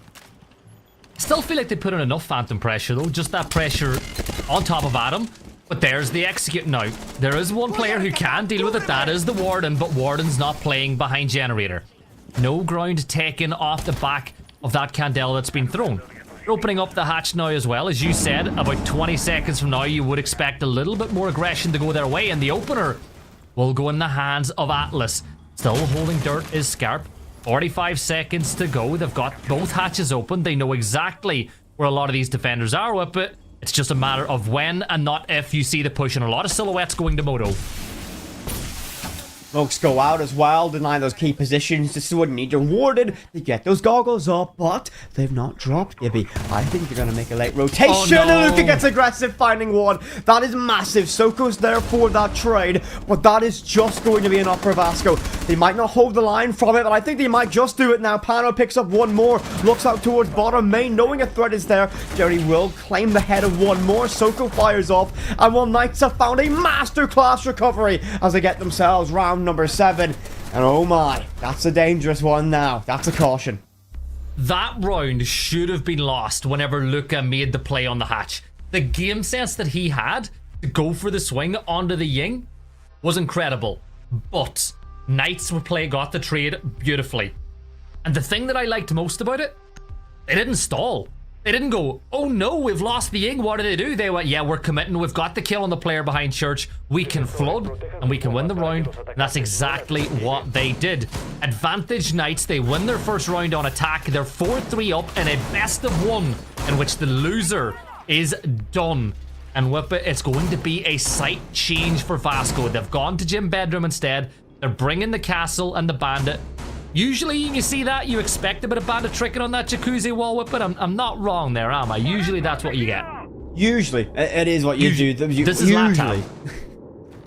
Speaker 4: Still feel like they put in enough phantom pressure, though. Just that pressure on top of Adam. But there's the execute now. There is one player who can deal with it. That is the Warden, but Warden's not playing behind generator. No ground taken off the back of that candle that's been thrown. They're opening up the hatch now as well. As you said, about 20 seconds from now, you would expect a little bit more aggression to go their way, and the opener will go in the hands of Atlas. Still holding dirt is Scarp. 45 seconds to go. They've got both hatches open. They know exactly where a lot of these defenders are with it. It's just a matter of when and not if you see the push, and a lot of silhouettes going to Moto.
Speaker 5: Smokes go out as well, deny those key positions. This is what you need. You're warded to get those goggles up, but they've not dropped, Gibby. I think they're going to make a late rotation.
Speaker 4: Oh, no.
Speaker 5: And Luca gets aggressive, finding one. That is massive. Soko's there for that trade, but that is just going to be enough for Vasco. They might not hold the line from it, but I think they might just do it now. Pano picks up one more, looks out towards bottom main, knowing a threat is there. Jerry will claim the head of one more. Soko fires off, and well, Knights have found a masterclass recovery as they get themselves round number 7. And oh my, that's a dangerous one now. That's a caution.
Speaker 4: That round should have been lost whenever Luca made the play on the hatch. The game sense that he had to go for the swing onto the Ying was incredible. But Knights got the trade beautifully. And the thing that I liked most about it, they didn't stall. They didn't go, oh no, we've lost the Ying. What do? They went, yeah, we're committing. We've got the kill on the player behind Church. We can flood and we can win the round. And that's exactly what they did. Advantage Knights. They win their first round on attack. They're 4-3 up in a best of 1 in which the loser is done. And Whip It, it's going to be a sight change for Vasco. They've gone to Gym Bedroom instead. They're bringing the castle and the bandit. Usually you see that, you expect a bit of bandit tricking on that jacuzzi wall Whip It. I'm not wrong there, am I? Usually that's what you get.
Speaker 5: Usually, it is what you do.
Speaker 4: This is LATAM.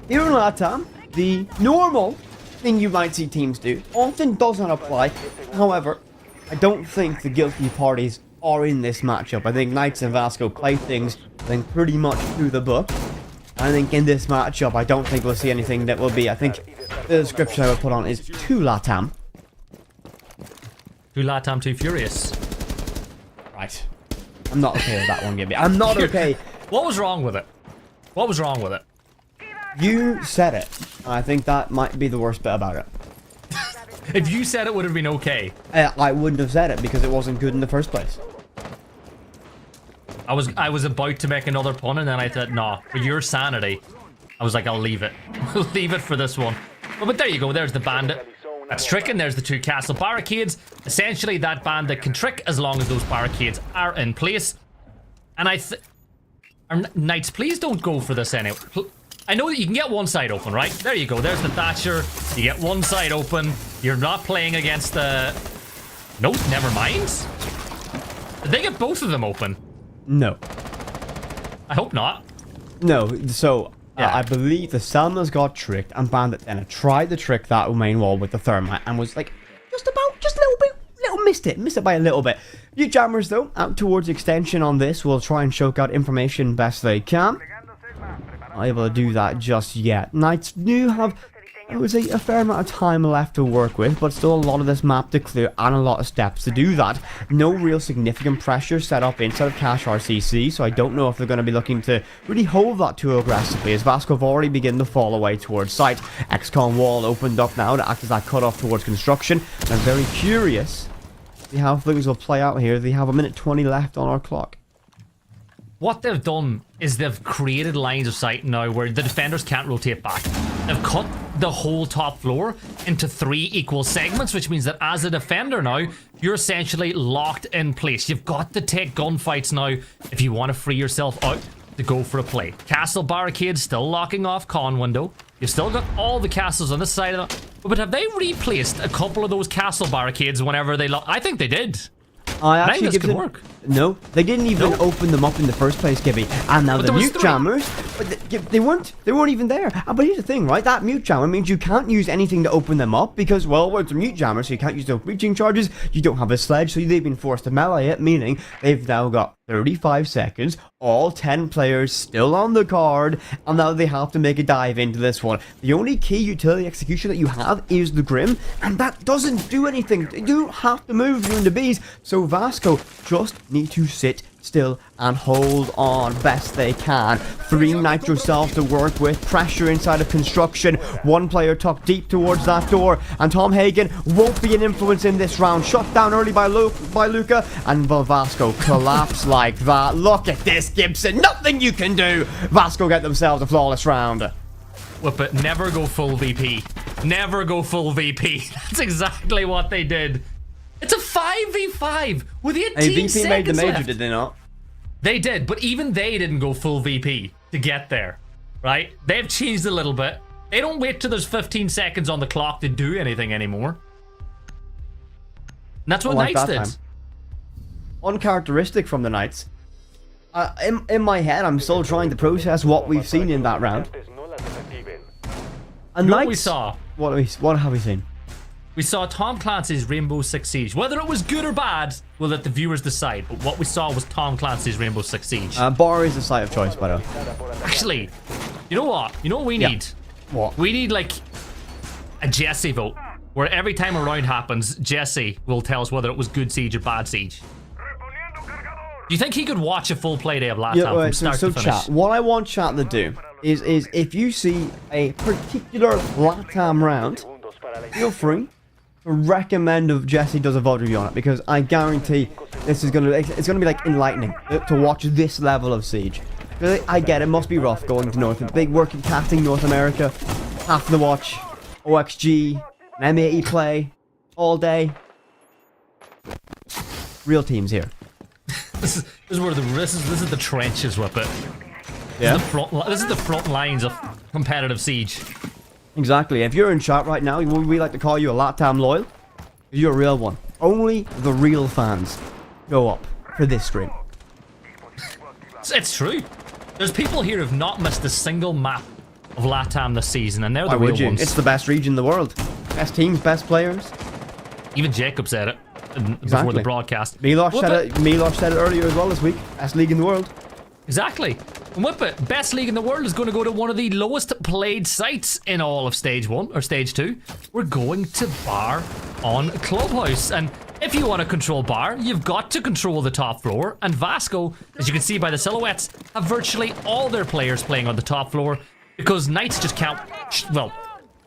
Speaker 5: Here in LATAM, the normal thing you might see teams do often doesn't apply. However, I don't think the guilty parties are in this matchup. I think Knights and Vasco play things, I think, pretty much through the book. I think in this matchup, I don't think we'll see anything that will be, I think the description I would put on is too LATAM.
Speaker 4: Too LATAM, too furious.
Speaker 5: Right. I'm not okay with that one, Gibby. I'm not okay.
Speaker 4: What was wrong with it? What was wrong with it?
Speaker 5: You said it. I think that might be the worst bit about it.
Speaker 4: If you said it would have been okay.
Speaker 5: I wouldn't have said it because it wasn't good in the first place.
Speaker 4: I was about to make another pun and then I thought, nah, for your sanity, I was like, I'll leave it. I'll leave it for this one. But there you go, there's the bandit. That's tricking, there's the 2 castle barricades. Essentially, that bandit can trick as long as those barricades are in place. And Knights, please don't go for this anyway. I know that you can get one side open, right? There you go, there's the Thatcher. You get one side open. You're not playing against the... Nope, never mind. Did they get both of them open?
Speaker 5: No.
Speaker 4: I hope not.
Speaker 5: No, so
Speaker 4: Yeah.
Speaker 5: I believe the Selmas got tricked and Bandit then tried to trick that main wall with the thermite and was like, just a little bit, missed it by a little bit. You jammers though, out towards extension on this, will try and choke out information best they can. Not able to do that just yet. Knights do have, I would say, a fair amount of time left to work with, but still a lot of this map to clear and a lot of steps to do that. No real significant pressure set up inside of Cash RCC, so I don't know if they're going to be looking to really hold that too aggressively, as Vasco have already begun to fall away towards site. XCOM wall opened up now to act as that cutoff towards construction. I'm very curious to see how things will play out here. They have a minute 20 left on our clock.
Speaker 4: What they've done is they've created lines of sight now where the defenders can't rotate back. They've cut the whole top floor into 3 equal segments, which means that as a defender now, you're essentially locked in place. You've got to take gunfights now if you want to free yourself out to go for a play. Castle barricades still locking off con window. You've still got all the castles on this side of it. But have they replaced a couple of those castle barricades whenever they lock? I think they did.
Speaker 5: I
Speaker 4: think this could work.
Speaker 5: No, they didn't even open them up in the first place, Gibby. And now the mute jammers, but they weren't even there. But here's the thing, right? That mute jammer means you can't use anything to open them up because, well, it's a mute jammer, so you can't use the breaching charges. You don't have a sledge, so they've been forced to melee it, meaning they've now got 35 seconds, all 10 players still on the card, and now they have to make a dive into this one. The only key utility execution that you have is the Grim, and that doesn't do anything. You don't have to move during the bees, so Vasco just need to sit still and hold on best they can. 3 Nitro cells to work with, pressure inside of construction, 1 player tucked deep towards that door, and Tom Hagen won't be an influence in this round. Shut down early by Luca, and Vasco collapse like that. Look at this, Gibson, nothing you can do. Vasco get themselves a flawless round.
Speaker 4: Whip it, never go full VP. Never go full VP. That's exactly what they did. It's a 5v5 with 18
Speaker 5: VP
Speaker 4: seconds
Speaker 5: made the major,
Speaker 4: left.
Speaker 5: did they not?
Speaker 4: They did, but even they didn't go full VP to get there, right? They've changed a little bit. They don't wait till there's 15 seconds on the clock to do anything anymore. And that's what Knights did.
Speaker 5: Uncharacteristic from the Knights. In my head, I'm still trying to process what we've seen in that round. And
Speaker 4: what we saw.
Speaker 5: What have we seen?
Speaker 4: We saw Tom Clancy's Rainbow Six Siege. Whether it was good or bad, we'll let the viewers decide. But what we saw was Tom Clancy's Rainbow Six Siege.
Speaker 5: Bar is the site of choice, by the way.
Speaker 4: Actually, you know what? You know what we need?
Speaker 5: What?
Speaker 4: We need like a Jesse vote, where every time a round happens, Jesse will tell us whether it was good siege or bad siege. Do you think he could watch a full play day of LATAM from start to finish?
Speaker 5: Chat, what I want chat to do is if you see a particular LATAM round, feel free to recommend if Jesse does a VOD review on it, because I guarantee it's gonna be like enlightening to watch this level of siege. I get it must be rough going to big working casting North America, have to watch OXG, and M80 play all day. Real teams here.
Speaker 4: This is the trenches with it.
Speaker 5: Yeah.
Speaker 4: This is the front lines of competitive siege.
Speaker 5: Exactly. If you're in chat right now, we like to call you a LATAM loyal. You're a real one. Only the real fans go up for this stream.
Speaker 4: It's true. There's people here who've not missed a single map of LATAM this season, and they're the real ones.
Speaker 5: It's the best region in the world. Best teams, best players.
Speaker 4: Even Jacob said it before the broadcast.
Speaker 5: Milosh said it earlier as well this week. Best league in the world.
Speaker 4: Exactly. And Whip It, best league in the world is going to go to one of the lowest played sites in all of Stage 1 or Stage 2. We're going to Bar on Clubhouse. And if you want to control Bar, you've got to control the top floor. And Vasco, as you can see by the silhouettes, have virtually all their players playing on the top floor because Knights just can't... Well,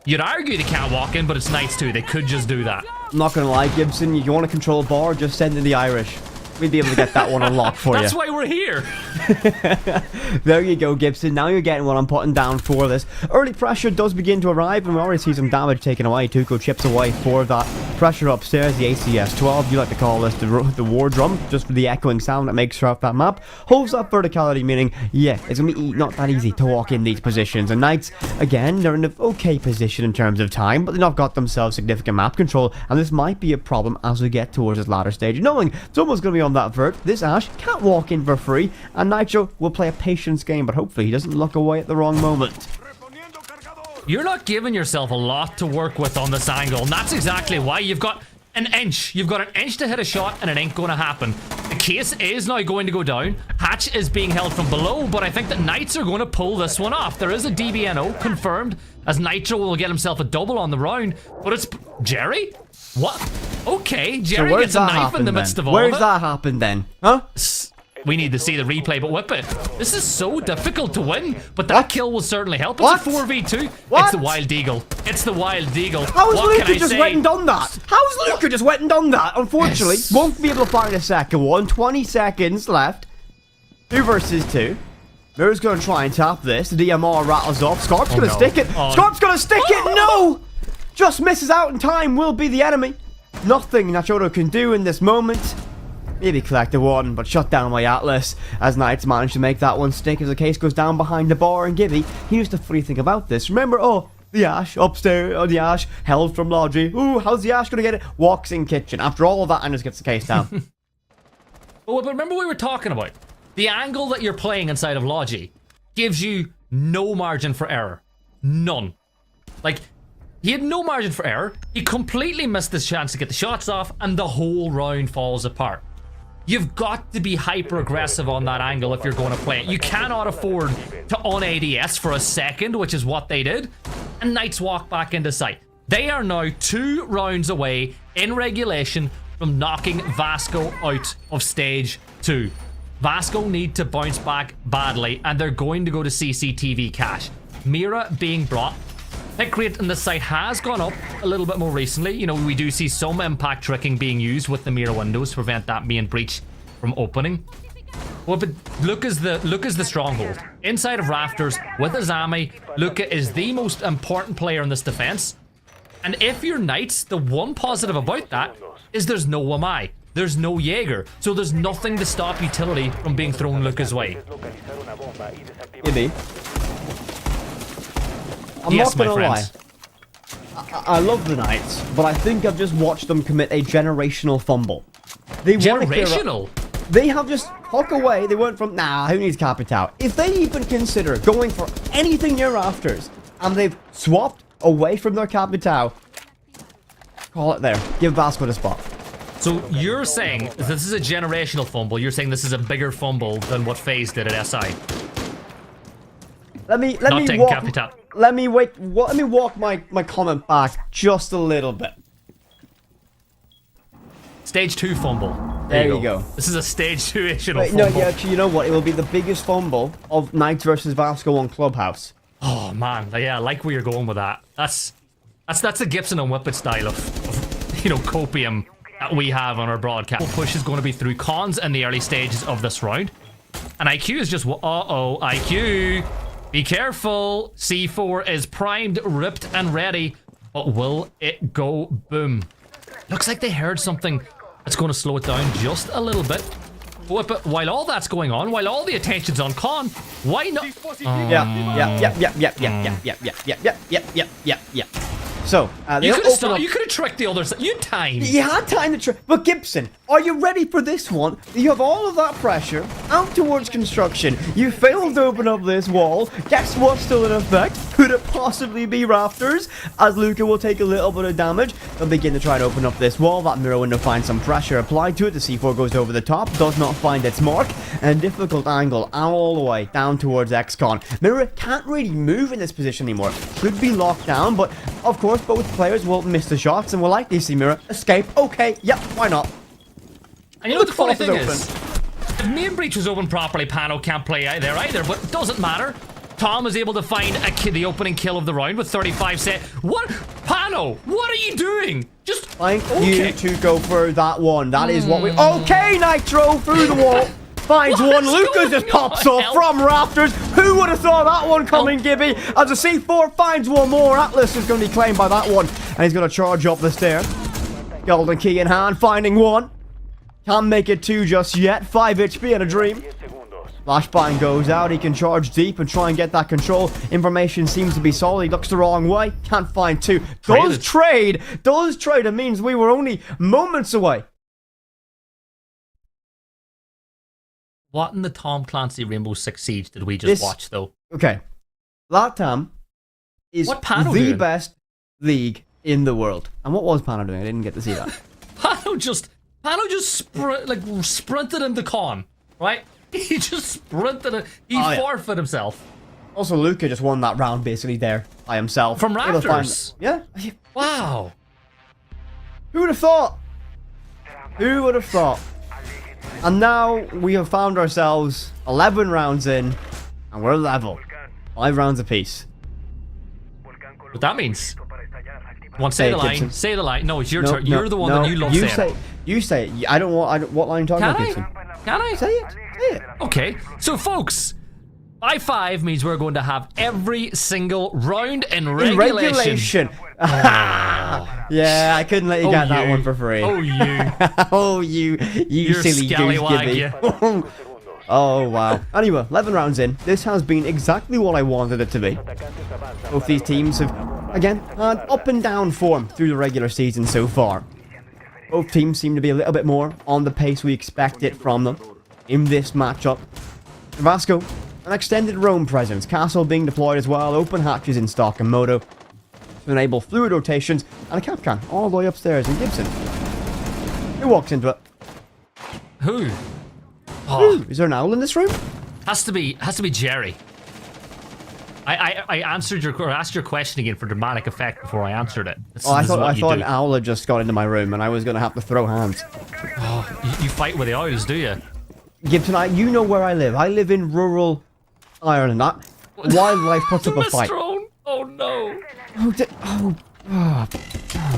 Speaker 4: you'd argue they can't walk in, but it's Knights too. They could just do that.
Speaker 5: I'm not going to lie, Gibson. You want to control Bar, just send in the Irish. We'd be able to get that one unlocked for
Speaker 4: That's
Speaker 5: you.
Speaker 4: why we're here.
Speaker 5: There you go, Gibson. Now you're getting what I'm putting down for this. Early pressure does begin to arrive, and we already see some damage taken away. Tuco chips away for that pressure upstairs. The ACS-12, you like to call this the war drum, just for the echoing sound that makes throughout that map. Holds up verticality, meaning, yeah, it's going to be not that easy to walk in these positions. And Knights, again, they're in an okay position in terms of time, but they've not got themselves significant map control, and this might be a problem as we get towards this latter stage. Knowing someone's going to be on that vert, this Ash can't walk in for free, and Nitro will play a patience game, but hopefully he doesn't look away at the wrong moment.
Speaker 4: You're not giving yourself a lot to work with on this angle, and that's exactly why. You've got an inch. You've got an inch to hit a shot, and it ain't going to happen. The case is now going to go down. Hatch is being held from below, but I think that Knights are going to pull this one off. There is a DBNO confirmed, as Nitro will get himself a double on the round, but it's... Jerry? What? Okay, Jerry gets a knife in the midst of all of it.
Speaker 5: Where's that happened then? Huh?
Speaker 4: We need to see the replay, but Whip It. This is so difficult to win, but that kill will certainly help. It's a 4v2.
Speaker 5: What?
Speaker 4: It's the Wild Eagle. It's the Wild Eagle.
Speaker 5: How has Luca just went and done that? How's Luca just went and done that? Unfortunately, won't be able to find a second one. 20 seconds left. 2 versus 2. Mirror's going to try and tap this. The DMR rattles off. Scarp's going to stick it. Scarp's going to stick it. No! Just misses out in time. Will be the enemy. Nothing Nachoto can do in this moment. Maybe collect the one, but shut down by Atlas as Knights managed to make that one stick as the case goes down behind the bar. And Gibby, he used to fully think about this. Remember, the Ash upstairs, the Ash held from Logi. Ooh, how's the Ash going to get it? Walks in kitchen. After all of that, and just gets the case down.
Speaker 4: But remember we were talking about the angle that you're playing inside of Logi gives you no margin for error. None. Like, he had no margin for error. He completely missed his chance to get the shots off, and the whole round falls apart. You've got to be hyper-aggressive on that angle if you're going to play it. You cannot afford to on-ADS for a second, which is what they did, and Knights walk back into sight. They are now 2 rounds away in regulation from knocking Vasco out of Stage 2. Vasco need to bounce back badly, and they're going to go to CCTV cache. Mira being brought. Pick rate in the site has gone up a little bit more recently. You know, we do see some impact tricking being used with the Mira windows to prevent that main breach from opening. Well, but Luca's the stronghold. Inside of Rafters with Azami, Luca is the most important player in this defense. And if you're Knights, the one positive about that is there's no Wamai. There's no Jaeger. So there's nothing to stop utility from being thrown Luca's way.
Speaker 5: Maybe. I'm
Speaker 4: Yes,
Speaker 5: not
Speaker 4: my
Speaker 5: gonna lie.
Speaker 4: friends.
Speaker 5: I love the Knights, but I think I've just watched them commit a generational fumble. They wanna clear up-
Speaker 4: Generational.
Speaker 5: They have just huck away. They went from, nah, who needs Capital? If they even consider going for anything near rafters, and they've swapped away from their Capital, call it there. Give Vasco the spot.
Speaker 4: So you're saying this is a generational fumble. You're saying this is a bigger fumble than what FaZe did at SI.
Speaker 5: Let me
Speaker 4: Not taking
Speaker 5: walk.
Speaker 4: Capital.
Speaker 5: Let me walk my comment back just a little bit.
Speaker 4: Stage 2 fumble.
Speaker 5: There you go.
Speaker 4: This is a stage 2-itional
Speaker 5: Wait,
Speaker 4: fumble.
Speaker 5: no, yeah, actually, you know what? It will be the biggest fumble of Knights versus Vasco on Clubhouse.
Speaker 4: Oh man, yeah, I like where you're going with that. That's a Gibson and Whippet style of copium that we have on our broadcast. Push is going to be through cons in the early stages of this round, and IQ is just IQ. Be careful. C4 is primed, ripped, and ready, but will it go boom? Looks like they heard something that's going to slow it down just a little bit. But while all that's going on, while all the attention's on con, why not?
Speaker 5: Yeah. So,
Speaker 4: You could have tricked the other side. You timed.
Speaker 5: You had time to try. But Gibson, are you ready for this one? You have all of that pressure out towards construction. You failed to open up this wall. Guess what's still in effect? Could it possibly be rafters? As Luca will take a little bit of damage, they'll begin to try to open up this wall. That mirror window finds some pressure applied to it. The C4 goes over the top, does not find its mark, and a difficult angle all the way down towards XCon. Mirror can't really move in this position anymore. Could be locked down, but of course, both players will miss the shots and will likely see Mirror escape. Okay, yep, why not?
Speaker 4: And you know what the funny
Speaker 5: Fourth
Speaker 4: thing
Speaker 5: is
Speaker 4: is? If main breach was open properly, Pano can't play out there either, but it doesn't matter. Tom is able to find the opening kill of the round with 35 set. What? Pano, what are you doing? Just
Speaker 5: Thank you to go for that one. That is what we... Okay, Nitro through the wall. Finds
Speaker 4: What
Speaker 5: one.
Speaker 4: is
Speaker 5: Lucas just
Speaker 4: going
Speaker 5: pops
Speaker 4: on?
Speaker 5: off from rafters. Who would have thought that one coming, Gibby? As a C4 finds one more. Atlas is going to be claimed by that one. And he's going to charge up the stair. Golden key in hand, finding one. Can't make it two just yet. 5 HP and a dream. Flashbang goes out. He can charge deep and try and get that control. Information seems to be solid. He looks the wrong way. Can't find two. Does trade. It means we were only moments away.
Speaker 4: what in the Tom Clancy Rainbow Six Siege did we just watch though?
Speaker 5: Okay, LATAM is the best league in the world. And what was Pano doing? I didn't get to see that.
Speaker 4: Pano just sprinted into con, right? He just sprinted it. He forfeited himself.
Speaker 5: Also, Luca just won that round basically there by himself.
Speaker 4: From rafters.
Speaker 5: Yeah.
Speaker 4: Wow.
Speaker 5: Who would have thought? Who would have thought? And now we have found ourselves 11 rounds in, and we're level. 5 rounds apiece.
Speaker 4: What that means? Want to say the line?
Speaker 5: Gibson.
Speaker 4: Say the line. No, it's your turn. You're the one that you love saying.
Speaker 5: You say it. I don't want. What line are you talking about, Gibson?
Speaker 4: Can I?
Speaker 5: Say it. Say it.
Speaker 4: Okay. So, folks, by 5 means we're going to have every single round in regulation. Yeah, I couldn't let you get that one for free. Oh, you.
Speaker 5: Oh, you silly goose, Gibby. Oh, wow. Anyway, 11 rounds in. This has been exactly what I wanted it to be. Both these teams have, again, had up and down form through the regular season so far. Both teams seem to be a little bit more on the pace we expected from them in this matchup. Vasco, an extended roam presence, castle being deployed as well, open hatches in stock and moto to enable fluid rotations, and a cap can all the way upstairs in Gibson. Who walks into it?
Speaker 4: Who?
Speaker 5: Ooh, is there an owl in this room?
Speaker 4: Has to be Jerry. I asked your question again for dramatic effect before I answered it.
Speaker 5: I thought an owl had just got into my room and I was going to have to throw hands.
Speaker 4: Oh, you fight with the owls, do you?
Speaker 5: Gibson, you know where I live. I live in rural Ireland. Wildlife puts up a fight.
Speaker 4: Oh no.
Speaker 5: Oh,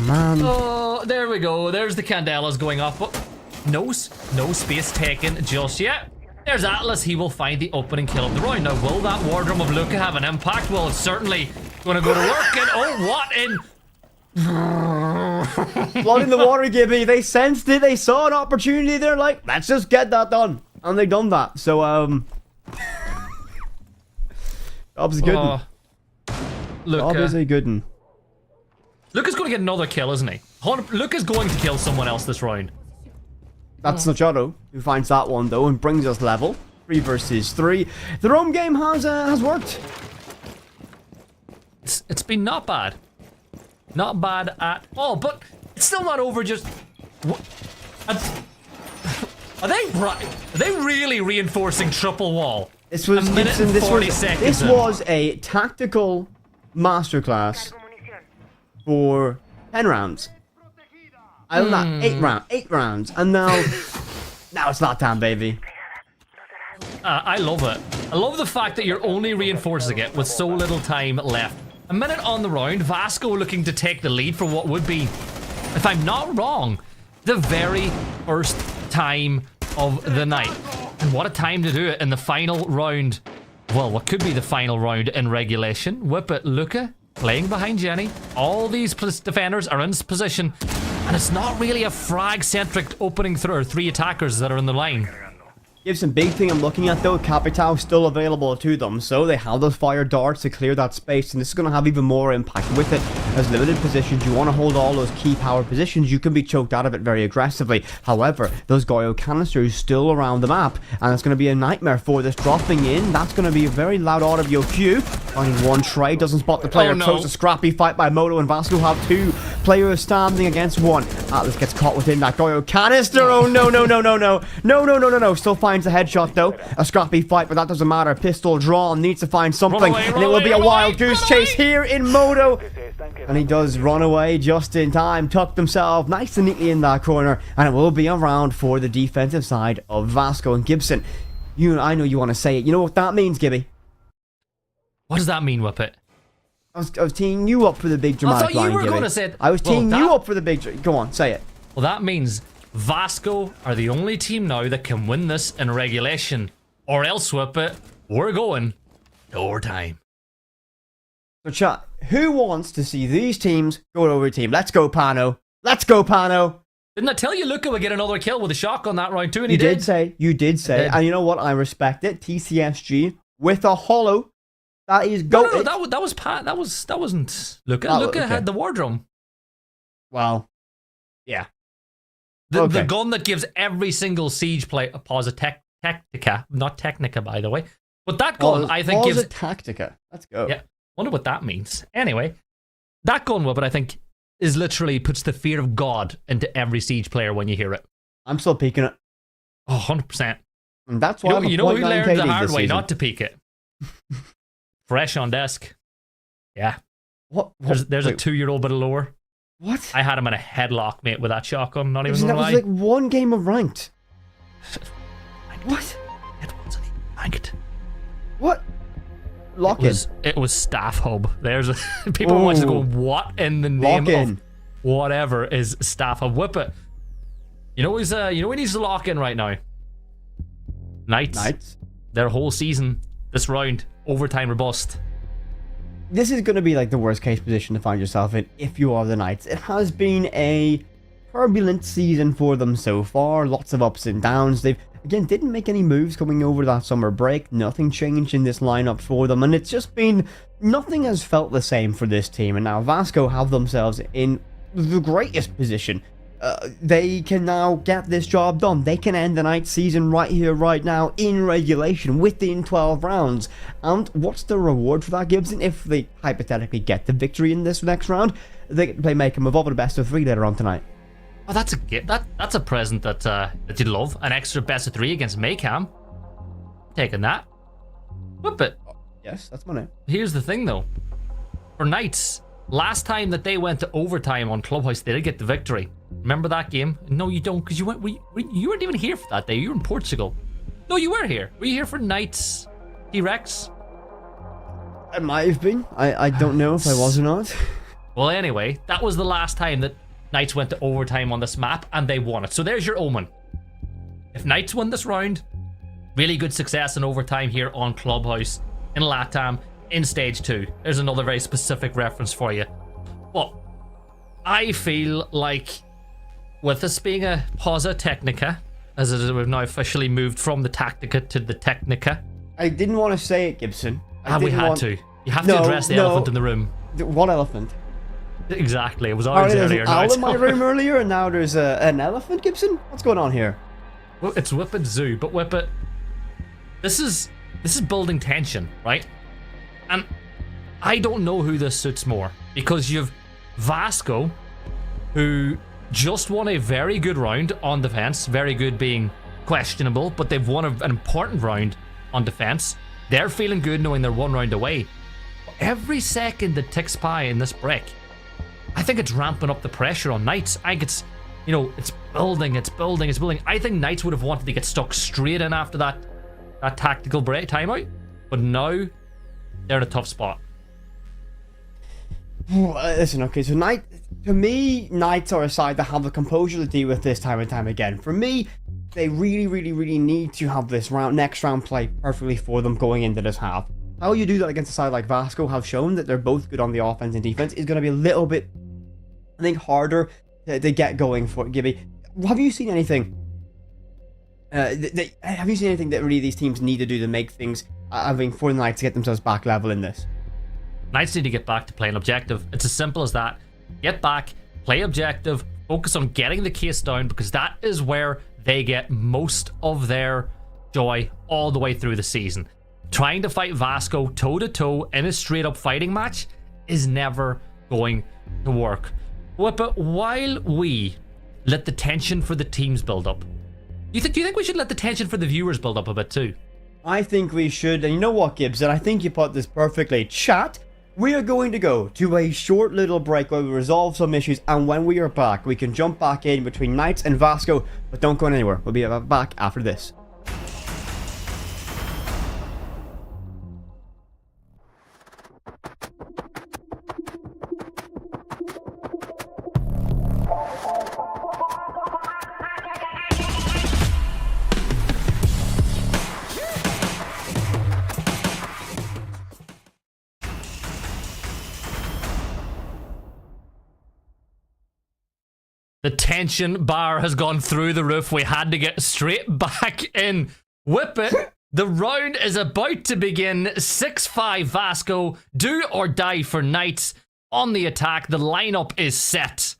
Speaker 5: man.
Speaker 4: Oh, there we go. There's the candelas going up. No space taken just yet. There's Atlas. He will find the opening kill of the round. Now, will that wardroom of Luca have an impact? Well, it's certainly going to go to work. And oh, what in...
Speaker 5: Blood in the water, Gibby. They sensed it. They saw an opportunity. They're like, let's just get that done. And they've done that. So, job's good. Job is a good one.
Speaker 4: Luca's going to get another kill, isn't he? Luca's going to kill someone else this round.
Speaker 5: That's Nachado, who finds that one though and brings us level. 3 versus 3. The roam game has worked.
Speaker 4: It's been not bad. Not bad at all, but it's still not over just... Are they really reinforcing triple wall?
Speaker 5: This was
Speaker 4: a minute and 40 seconds.
Speaker 5: This was a tactical masterclass for 10 rounds. I love that. 8 rounds, and now it's LATAM, baby.
Speaker 4: I love it. I love the fact that you're only reinforcing it with so little time left. A minute on the round, Vasco looking to take the lead for what would be, if I'm not wrong, the very first time of the night. And what a time to do it in the final round. Well, what could be the final round in regulation. Whip it, Luca, playing behind Jenny. All these defenders are in position. And it's not really a frag-centric opening through, or 3 attackers that are in the line.
Speaker 5: Gibson, big thing I'm looking at though, Capital still available to them, so they have those fire darts to clear that space, and this is going to have even more impact with it. As limited positions, you want to hold all those key power positions, you can be choked out of it very aggressively. However, those Goyo canisters still around the map, and it's going to be a nightmare for this dropping in. That's going to be a very loud audio cue. Finding one tray, doesn't spot the player. Close a scrappy fight by Moto and Vasco have 2 players standing against 1. Atlas gets caught within that Goyo canister. Oh no. Still finds a headshot though. A scrappy fight, but that doesn't matter. Pistol drawn, needs to find something, and it will be a wild goose chase here in Moto. And he does run away just in time, tucked himself nice and neatly in that corner, and it will be a round for the defensive side of Vasco. And Gibson, I know you want to say it. You know what that means, Gibby?
Speaker 4: What does that mean, Whippet?
Speaker 5: I was teeing you up for the big dramatic line,
Speaker 4: I thought you were
Speaker 5: Gibby.
Speaker 4: going to say it.
Speaker 5: I was teeing you up for the big... Go on, say it.
Speaker 4: Well, that means Vasco are the only team now that can win this in regulation. Or else, Whippet, we're going to overtime.
Speaker 5: So, chat, who wants to see these teams go to overtime? Let's go, Pano. Let's go, Pano.
Speaker 4: Didn't I tell you Luca would get another kill with a shotgun that round too? And
Speaker 5: you did say. And you know what? I respect it. TCSG with a hollow. That is goated.
Speaker 4: No, that was Pat. That wasn't Luca. Luca had the war drum.
Speaker 5: Well, yeah.
Speaker 4: The gun that gives every single siege player a pause a Tactica, not Technica, by the way. But that gun, I think, gives
Speaker 5: a Tactica. Let's go.
Speaker 4: Yeah, wonder what that means. Anyway, that gun weapon, I think, is literally puts the fear of God into every siege player when you hear it.
Speaker 5: I'm still peeking it.
Speaker 4: Oh, 100%.
Speaker 5: And that's why
Speaker 4: we learned the hard way not to peek it. Fresh on desk. Yeah.
Speaker 5: What?
Speaker 4: There's a 2-year-old bit of lore.
Speaker 5: What?
Speaker 4: I had him in a headlock, mate, with that shotgun. Not even
Speaker 5: that
Speaker 4: gonna lie.
Speaker 5: was like 1 game of ranked. What?
Speaker 4: It wasn't even ranked.
Speaker 5: What? Lock in.
Speaker 4: It was staff hub. There's people watching going, what in the name of whatever is staff hub? Whip it. You know who needs to lock in right now? Knights. Their whole season, this round, overtime or bust.
Speaker 5: This is going to be like the worst case position to find yourself in if you are the Knights. It has been a turbulent season for them so far. Lots of ups and downs. They've, again, didn't make any moves coming over that summer break. Nothing changed in this lineup for them. And it's just been, nothing has felt the same for this team. And now Vasco have themselves in the greatest position. They can now get this job done. They can end the night season right here, right now, in regulation, within 12 rounds. And what's the reward for that, Gibson? If they hypothetically get the victory in this next round, they can play make them evolve at a best of 3 later on tonight.
Speaker 4: Oh, that's a present that you'd love. An extra best of 3 against Maycam. Taking that. Whip it.
Speaker 5: Yes, that's money.
Speaker 4: Here's the thing, though. For Knights, last time that they went to overtime on Clubhouse, they did get the victory. Remember that game? No, you don't, because you weren't even here for that day. You were in Portugal. No, you were here. Were you here for Knights T-Rex?
Speaker 5: I might have been. I don't know if I was or not.
Speaker 4: Well, anyway, that was the last time that Knights went to overtime on this map, and they won it. So there's your omen. If Knights win this round, really good success in overtime here on Clubhouse, in LATAM, in Stage 2. There's another very specific reference for you. But I feel like with this being a Pausa Technica, as we've now officially moved from the Tactica to the Technica.
Speaker 5: I didn't want to say it, Gibson.
Speaker 4: We had to. You have to address the elephant in the room.
Speaker 5: What elephant?
Speaker 4: Exactly, it was
Speaker 5: Alright,
Speaker 4: ours
Speaker 5: there's
Speaker 4: earlier.
Speaker 5: an
Speaker 4: Now
Speaker 5: owl
Speaker 4: it's,
Speaker 5: in my room earlier, and now there's an elephant, Gibson? What's going on here?
Speaker 4: well, it's Whippet Zoo, but Whippet, this is building tension, right? And I don't know who this suits more, because you've Vasco, who just won a very good round on defense, very good being questionable, but they've won an important round on defense. They're feeling good knowing they're 1 round away. Every second that ticks by in this break, I think it's ramping up the pressure on Knights. I think it's, it's building. I think Knights would have wanted to get stuck straight in after that tactical break timeout, but now they're in a tough spot.
Speaker 5: Listen, okay, so Knights are a side that have the composure to deal with this time and time again. For me, they really need to have this next round play perfectly for them going into this half. How you do that against a side like Vasco have shown that they're both good on the offense and defense is going to be a little bit, I think, harder to get going for Gibby. Have you seen anything? Have you seen anything that really these teams need to do to make things, for the Knights to get themselves back level in this?
Speaker 4: Knights need to get back to playing objective. It's as simple as that. Get back, play objective, focus on getting the case down, because that is where they get most of their joy all the way through the season. Trying to fight Vasco toe-to-toe in a straight-up fighting match is never going to work. But while we let the tension for the teams build up, do you think we should let the tension for the viewers build up a bit too?
Speaker 5: I think we should, and you know what, Gibbs, and I think you put this perfectly. Chat, we are going to go to a short little break where we resolve some issues, and when we are back, we can jump back in between Knights and Vasco, but don't go anywhere. We'll be back after this.
Speaker 4: The tension bar has gone through the roof. We had to get straight back in. Whip it. The round is about to begin. 6-5 Vasco. Do or die for Knights. On the attack. The lineup is set.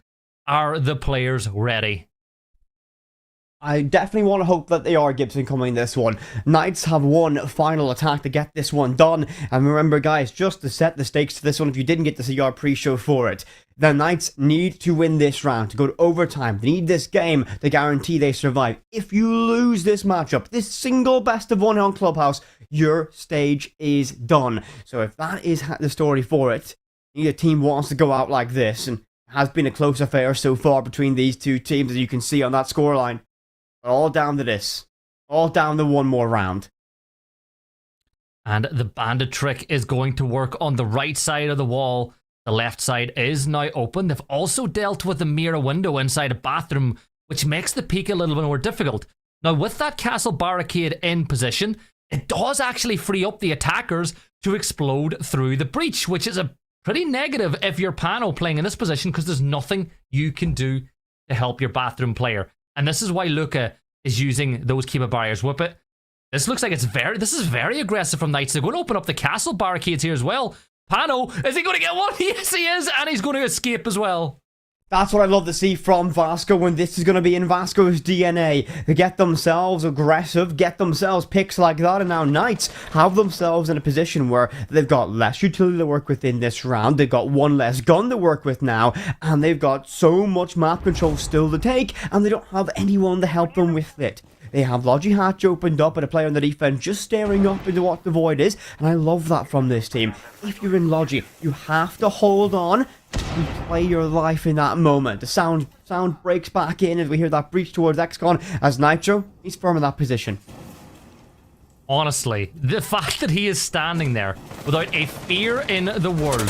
Speaker 4: Are the players ready?
Speaker 5: I definitely want to hope that they are, Gibson, coming this one. Knights have one final attack to get this one done. And remember, guys, just to set the stakes to this one, if you didn't get to see our pre-show for it, the Knights need to win this round to go to overtime. They need this game to guarantee they survive. If you lose this matchup, this single best of one on Clubhouse, your stage is done. So if that is the story for it, neither team wants to go out like this, and it has been a close affair so far between these two teams, as you can see on that scoreline. All down to this. All down to one more round.
Speaker 4: And the bandit trick is going to work on the right side of the wall. The left side is now open. They've also dealt with a mirror window inside a bathroom, which makes the peek a little bit more difficult. Now, with that castle barricade in position, it does actually free up the attackers to explode through the breach, which is a pretty negative if you're Pano playing in this position, because there's nothing you can do to help your bathroom player. And this is why Luca is using those keeper barriers. Whip it. This looks like this is very aggressive from Knights. They're going to open up the castle barricades here as well. Pano, is he going to get one? Yes, he is. And he's going to escape as well.
Speaker 5: That's what I love to see from Vasco, when this is going to be in Vasco's DNA. They get themselves aggressive, get themselves picks like that, and now Knights have themselves in a position where they've got less utility to work with in this round. They've got one less gun to work with now, and they've got so much map control still to take, and they don't have anyone to help them with it. They have Logi Hatch opened up and a player on the defense just staring up into what the void is, and I love that from this team. If you're in Logi, you have to hold on and play your life in that moment. The sound breaks back in as we hear that breach towards XCon as Nitro, he's firm in that position.
Speaker 4: Honestly, the fact that he is standing there without a fear in the world,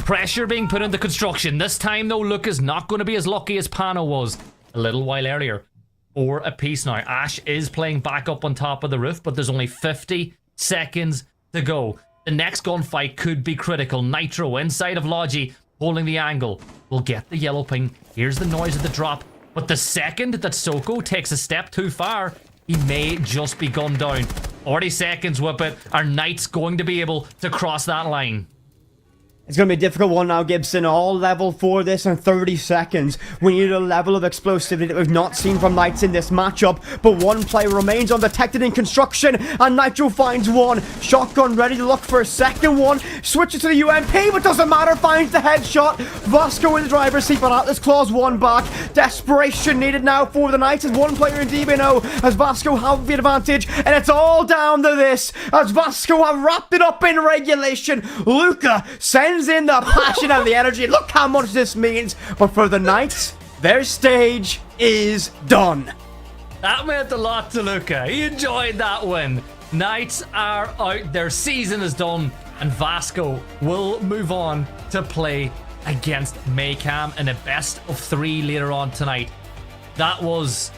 Speaker 4: pressure being put into construction. This time though, Luke is not going to be as lucky as Pano was a little while earlier. 4 apiece now. Ash is playing back up on top of the roof, but there's only 50 seconds to go. The next gunfight could be critical. Nitro inside of Logi, holding the angle. We'll get the yellow ping. Here's the noise of the drop. But the second that Soko takes a step too far, he may just be gunned down. 40 seconds, Whip it. Are Knights going to be able to cross that line?
Speaker 5: It's going to be a difficult one now, Gibson. All level for this in 30 seconds. We need a level of explosivity that we've not seen from Knights in this matchup. But one player remains undetected in construction, and Nitro finds one. Shotgun ready to look for a second one. Switches to the UMP, but doesn't matter. Finds the headshot. Vasco in the driver's seat, but Atlas claws one back. Desperation needed now for the Knights as one player in DBNO, as Vasco have the advantage. And it's all down to this, as Vasco have wrapped it up in regulation. Luca sends in the passion and the energy. Look how much this means. But for the Knights, their stage is done.
Speaker 4: That meant a lot to Luca. He enjoyed that win. Knights are out. Their season is done. And Vasco will move on to play against Maycam in a best of 3 later on tonight. That was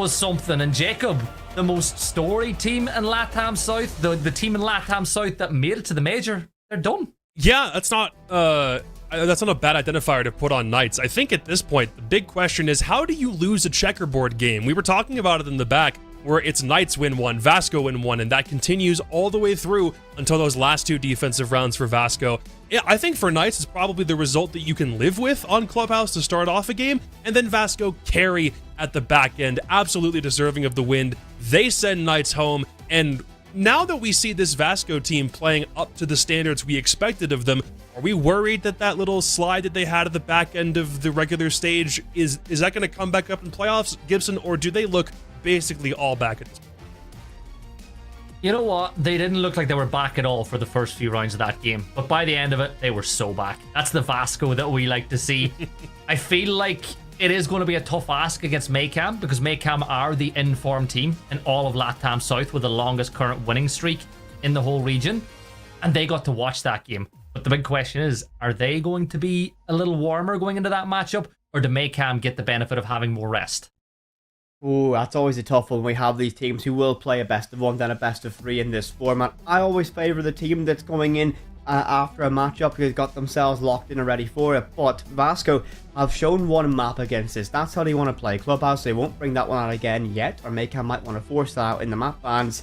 Speaker 4: something. And Jacob, the most storied team in LATAM South, the team in LATAM South that made it to the major, they're done.
Speaker 3: Yeah, that's not a bad identifier to put on Knights. I think at this point, the big question is, how do you lose a checkerboard game? We were talking about it in the back, where it's Knights win one, Vasco win one, and that continues all the way through until those last 2 defensive rounds for Vasco. Yeah, I think for Knights, it's probably the result that you can live with on Clubhouse to start off a game, and then Vasco carry at the back end, absolutely deserving of the win. They send Knights home, and now that we see this Vasco team playing up to the standards we expected of them, are we worried that that little slide that they had at the back end of the regular stage, is that going to come back up in playoffs, Gibson, or do they look basically all back at this point?
Speaker 4: You know what? They didn't look like they were back at all for the first few rounds of that game. But by the end of it, they were so back. That's the Vasco that we like to see. I feel like it is going to be a tough ask against Maycam, because Maycam are the informed team in all of LATAM South with the longest current winning streak in the whole region. And they got to watch that game. But the big question is, are they going to be a little warmer going into that matchup? Or do Maycam get the benefit of having more rest?
Speaker 5: Oh, that's always a tough one. We have these teams who will play a best of 1, then a best of 3 in this format. I always favour the team that's going in after a matchup because they've got themselves locked in and ready for it. But Vasco have shown one map against this. That's how they want to play Clubhouse. They won't bring that one out again yet, or Maycam might want to force that out in the map bans.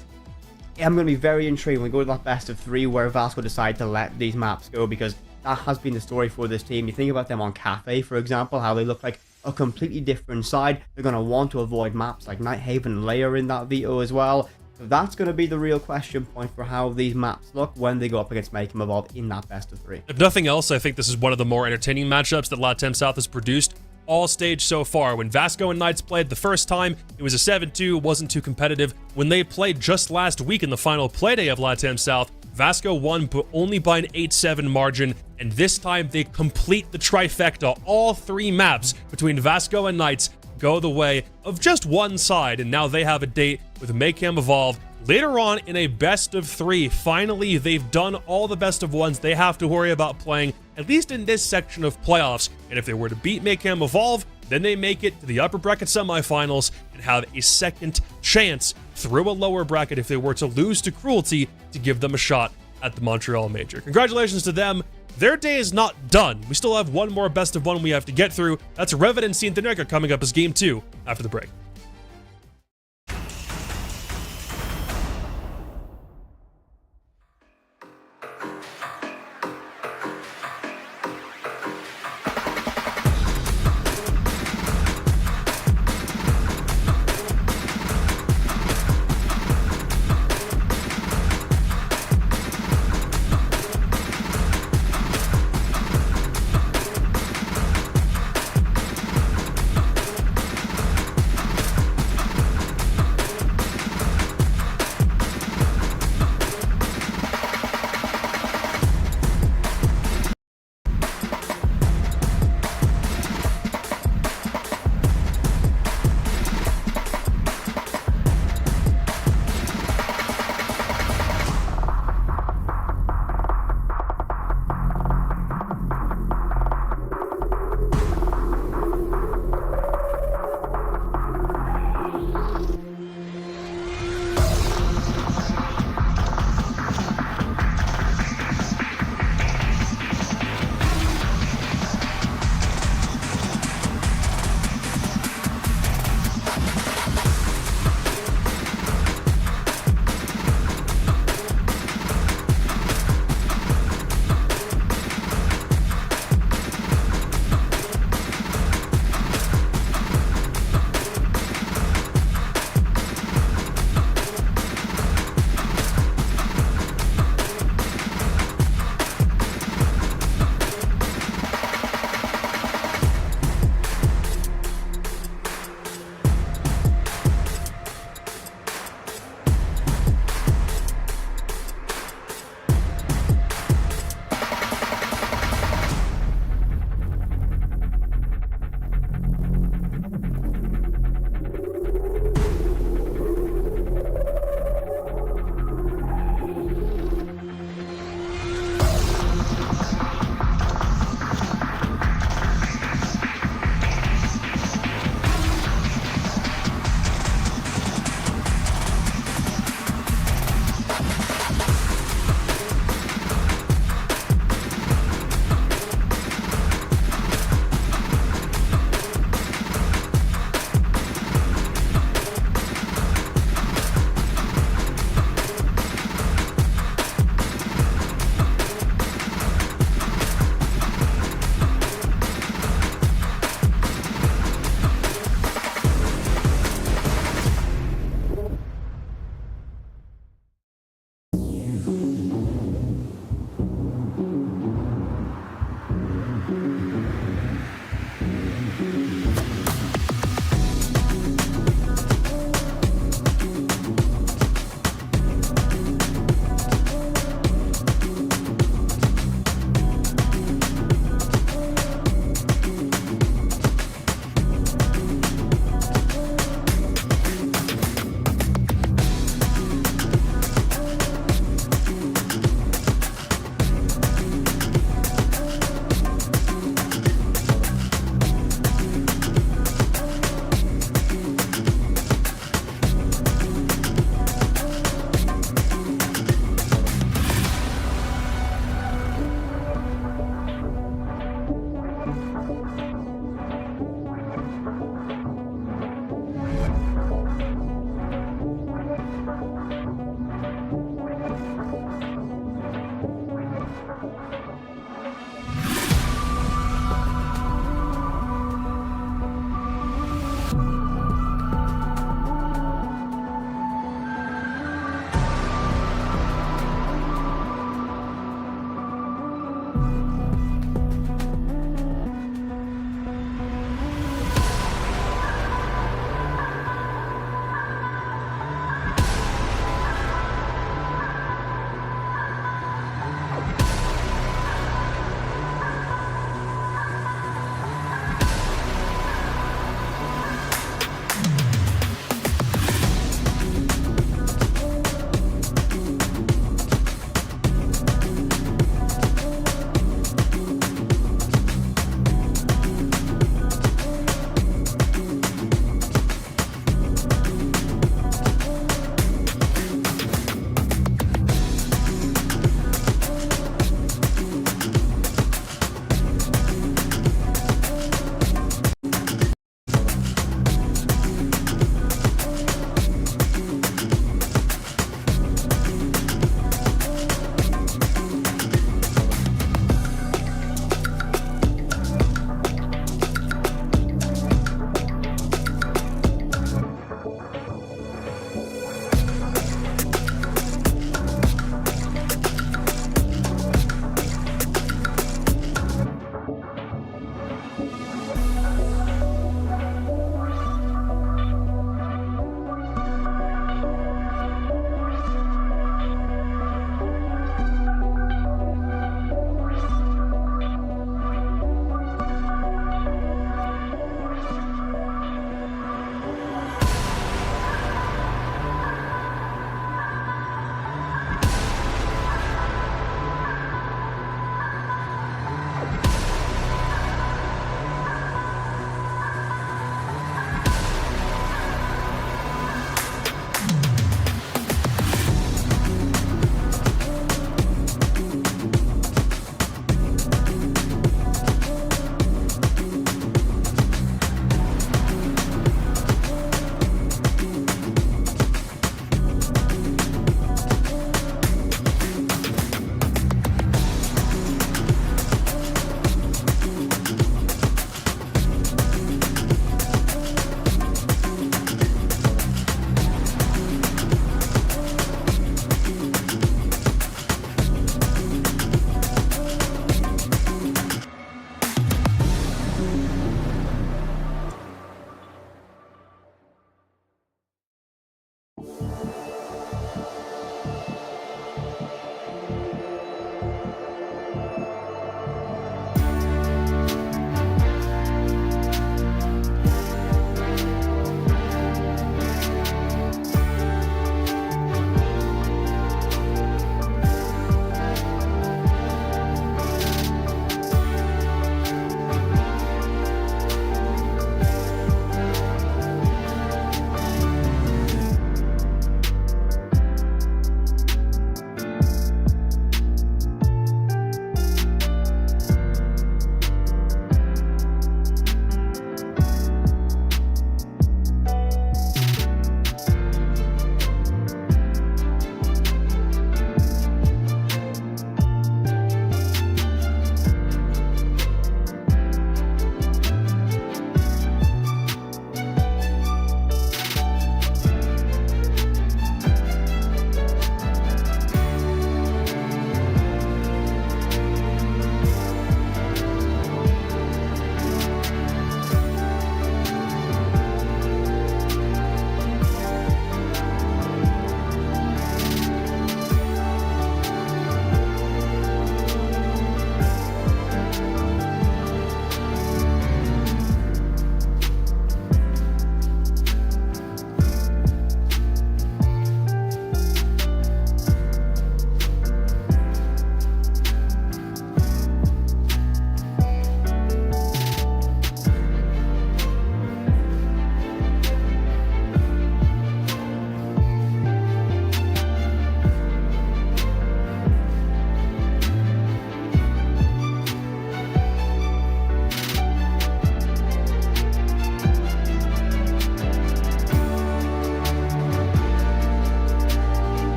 Speaker 5: I'm going to be very intrigued when we go to that best of 3 where Vasco decide to let these maps go, because that has been the story for this team. You think about them on Cafe, for example, how they look like a completely different side. They're going to want to avoid maps like Nighthaven and Layer in that veto as well. So that's going to be the real question point for how these maps look when they go up against Make 'em Evolve in that best of 3.
Speaker 3: If nothing else, I think this is one of the more entertaining matchups that LATAM South has produced all stage so far. When Vasco and Knights played the first time, it was a 7-2, wasn't too competitive. When they played just last week in the final playday of LATAM South, Vasco won, but only by an 8-7 margin, and this time they complete the trifecta. All 3 maps between Vasco and Knights go the way of just one side, and now they have a date with Make 'em Evolve later on in a best of 3. Finally, they've done all the best of 1s they have to worry about playing, at least in this section of playoffs, and if they were to beat Make 'em Evolve, then they make it to the upper bracket semifinals and have a second chance through a lower bracket if they were to lose to Cruelty to give them a shot at the Montreal Major. Congratulations to them. Their day is not done. We still have one more best of 1 we have to get through. That's Revan and Cintra coming up as game 2 after the break.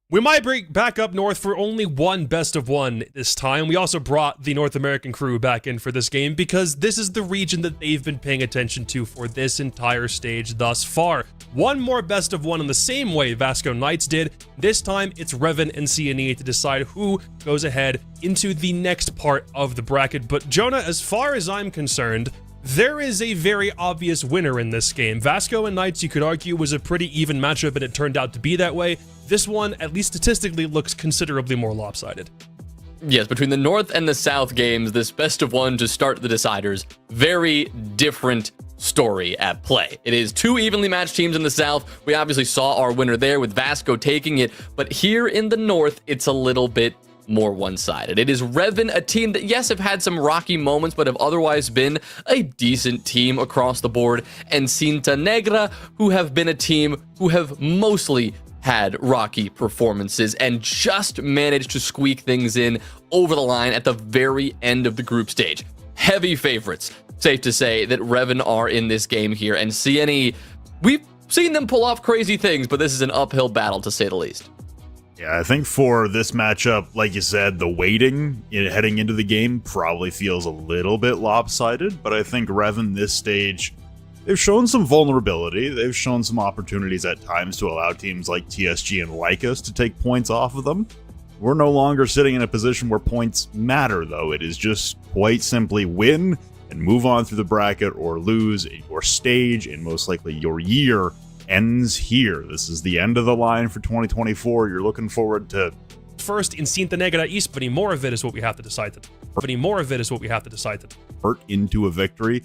Speaker 3: We might bring back up north for only one best of one this time. We also brought the North American crew back in for this game because this is the region that they've been paying attention to for this entire stage thus far. One more best of one in the same way Vasco Knights did. This time it's Revan and CNE to decide who goes ahead into the next part of the bracket. But Jonah, as far as I'm concerned, there is a very obvious winner in this game. Vasco and Knights, you could argue, was a pretty even matchup and it turned out to be that way. This one, at least statistically, looks considerably more lopsided.
Speaker 6: Yes, between the North and the South games, this best of one to start the deciders, very different story at play. It is two evenly matched teams in the South. We obviously saw our winner there with Vasco taking it, but here in the North, it's a little bit more one-sided. It is Revan, a team that, yes, have had some rocky moments, but have otherwise been a decent team across the board, and Cintra Negra, who have been a team who have mostly had rocky performances and just managed to squeak things in over the line at the very end of the group stage. Heavy favorites. Safe to say that Revan are in this game here, and CNE, we've seen them pull off crazy things, but this is an uphill battle to say the least.
Speaker 7: Yeah, I think for this matchup, like you said, the weighting heading into the game probably feels a little bit lopsided, but I think Revan this stage, they've shown some vulnerability. They've shown some opportunities at times to allow teams like TSG and Lycos to take points off of them. We're no longer sitting in a position where points matter, though. It is just quite simply win and move on through the bracket or lose. Your stage, and most likely your year, ends here. This is the end of the line for 2024. You're looking forward to
Speaker 3: first in Cintra Negra East, but any more of it is what we have to decide to. Any more of it is what we have to decide to.
Speaker 7: Hurt into a victory.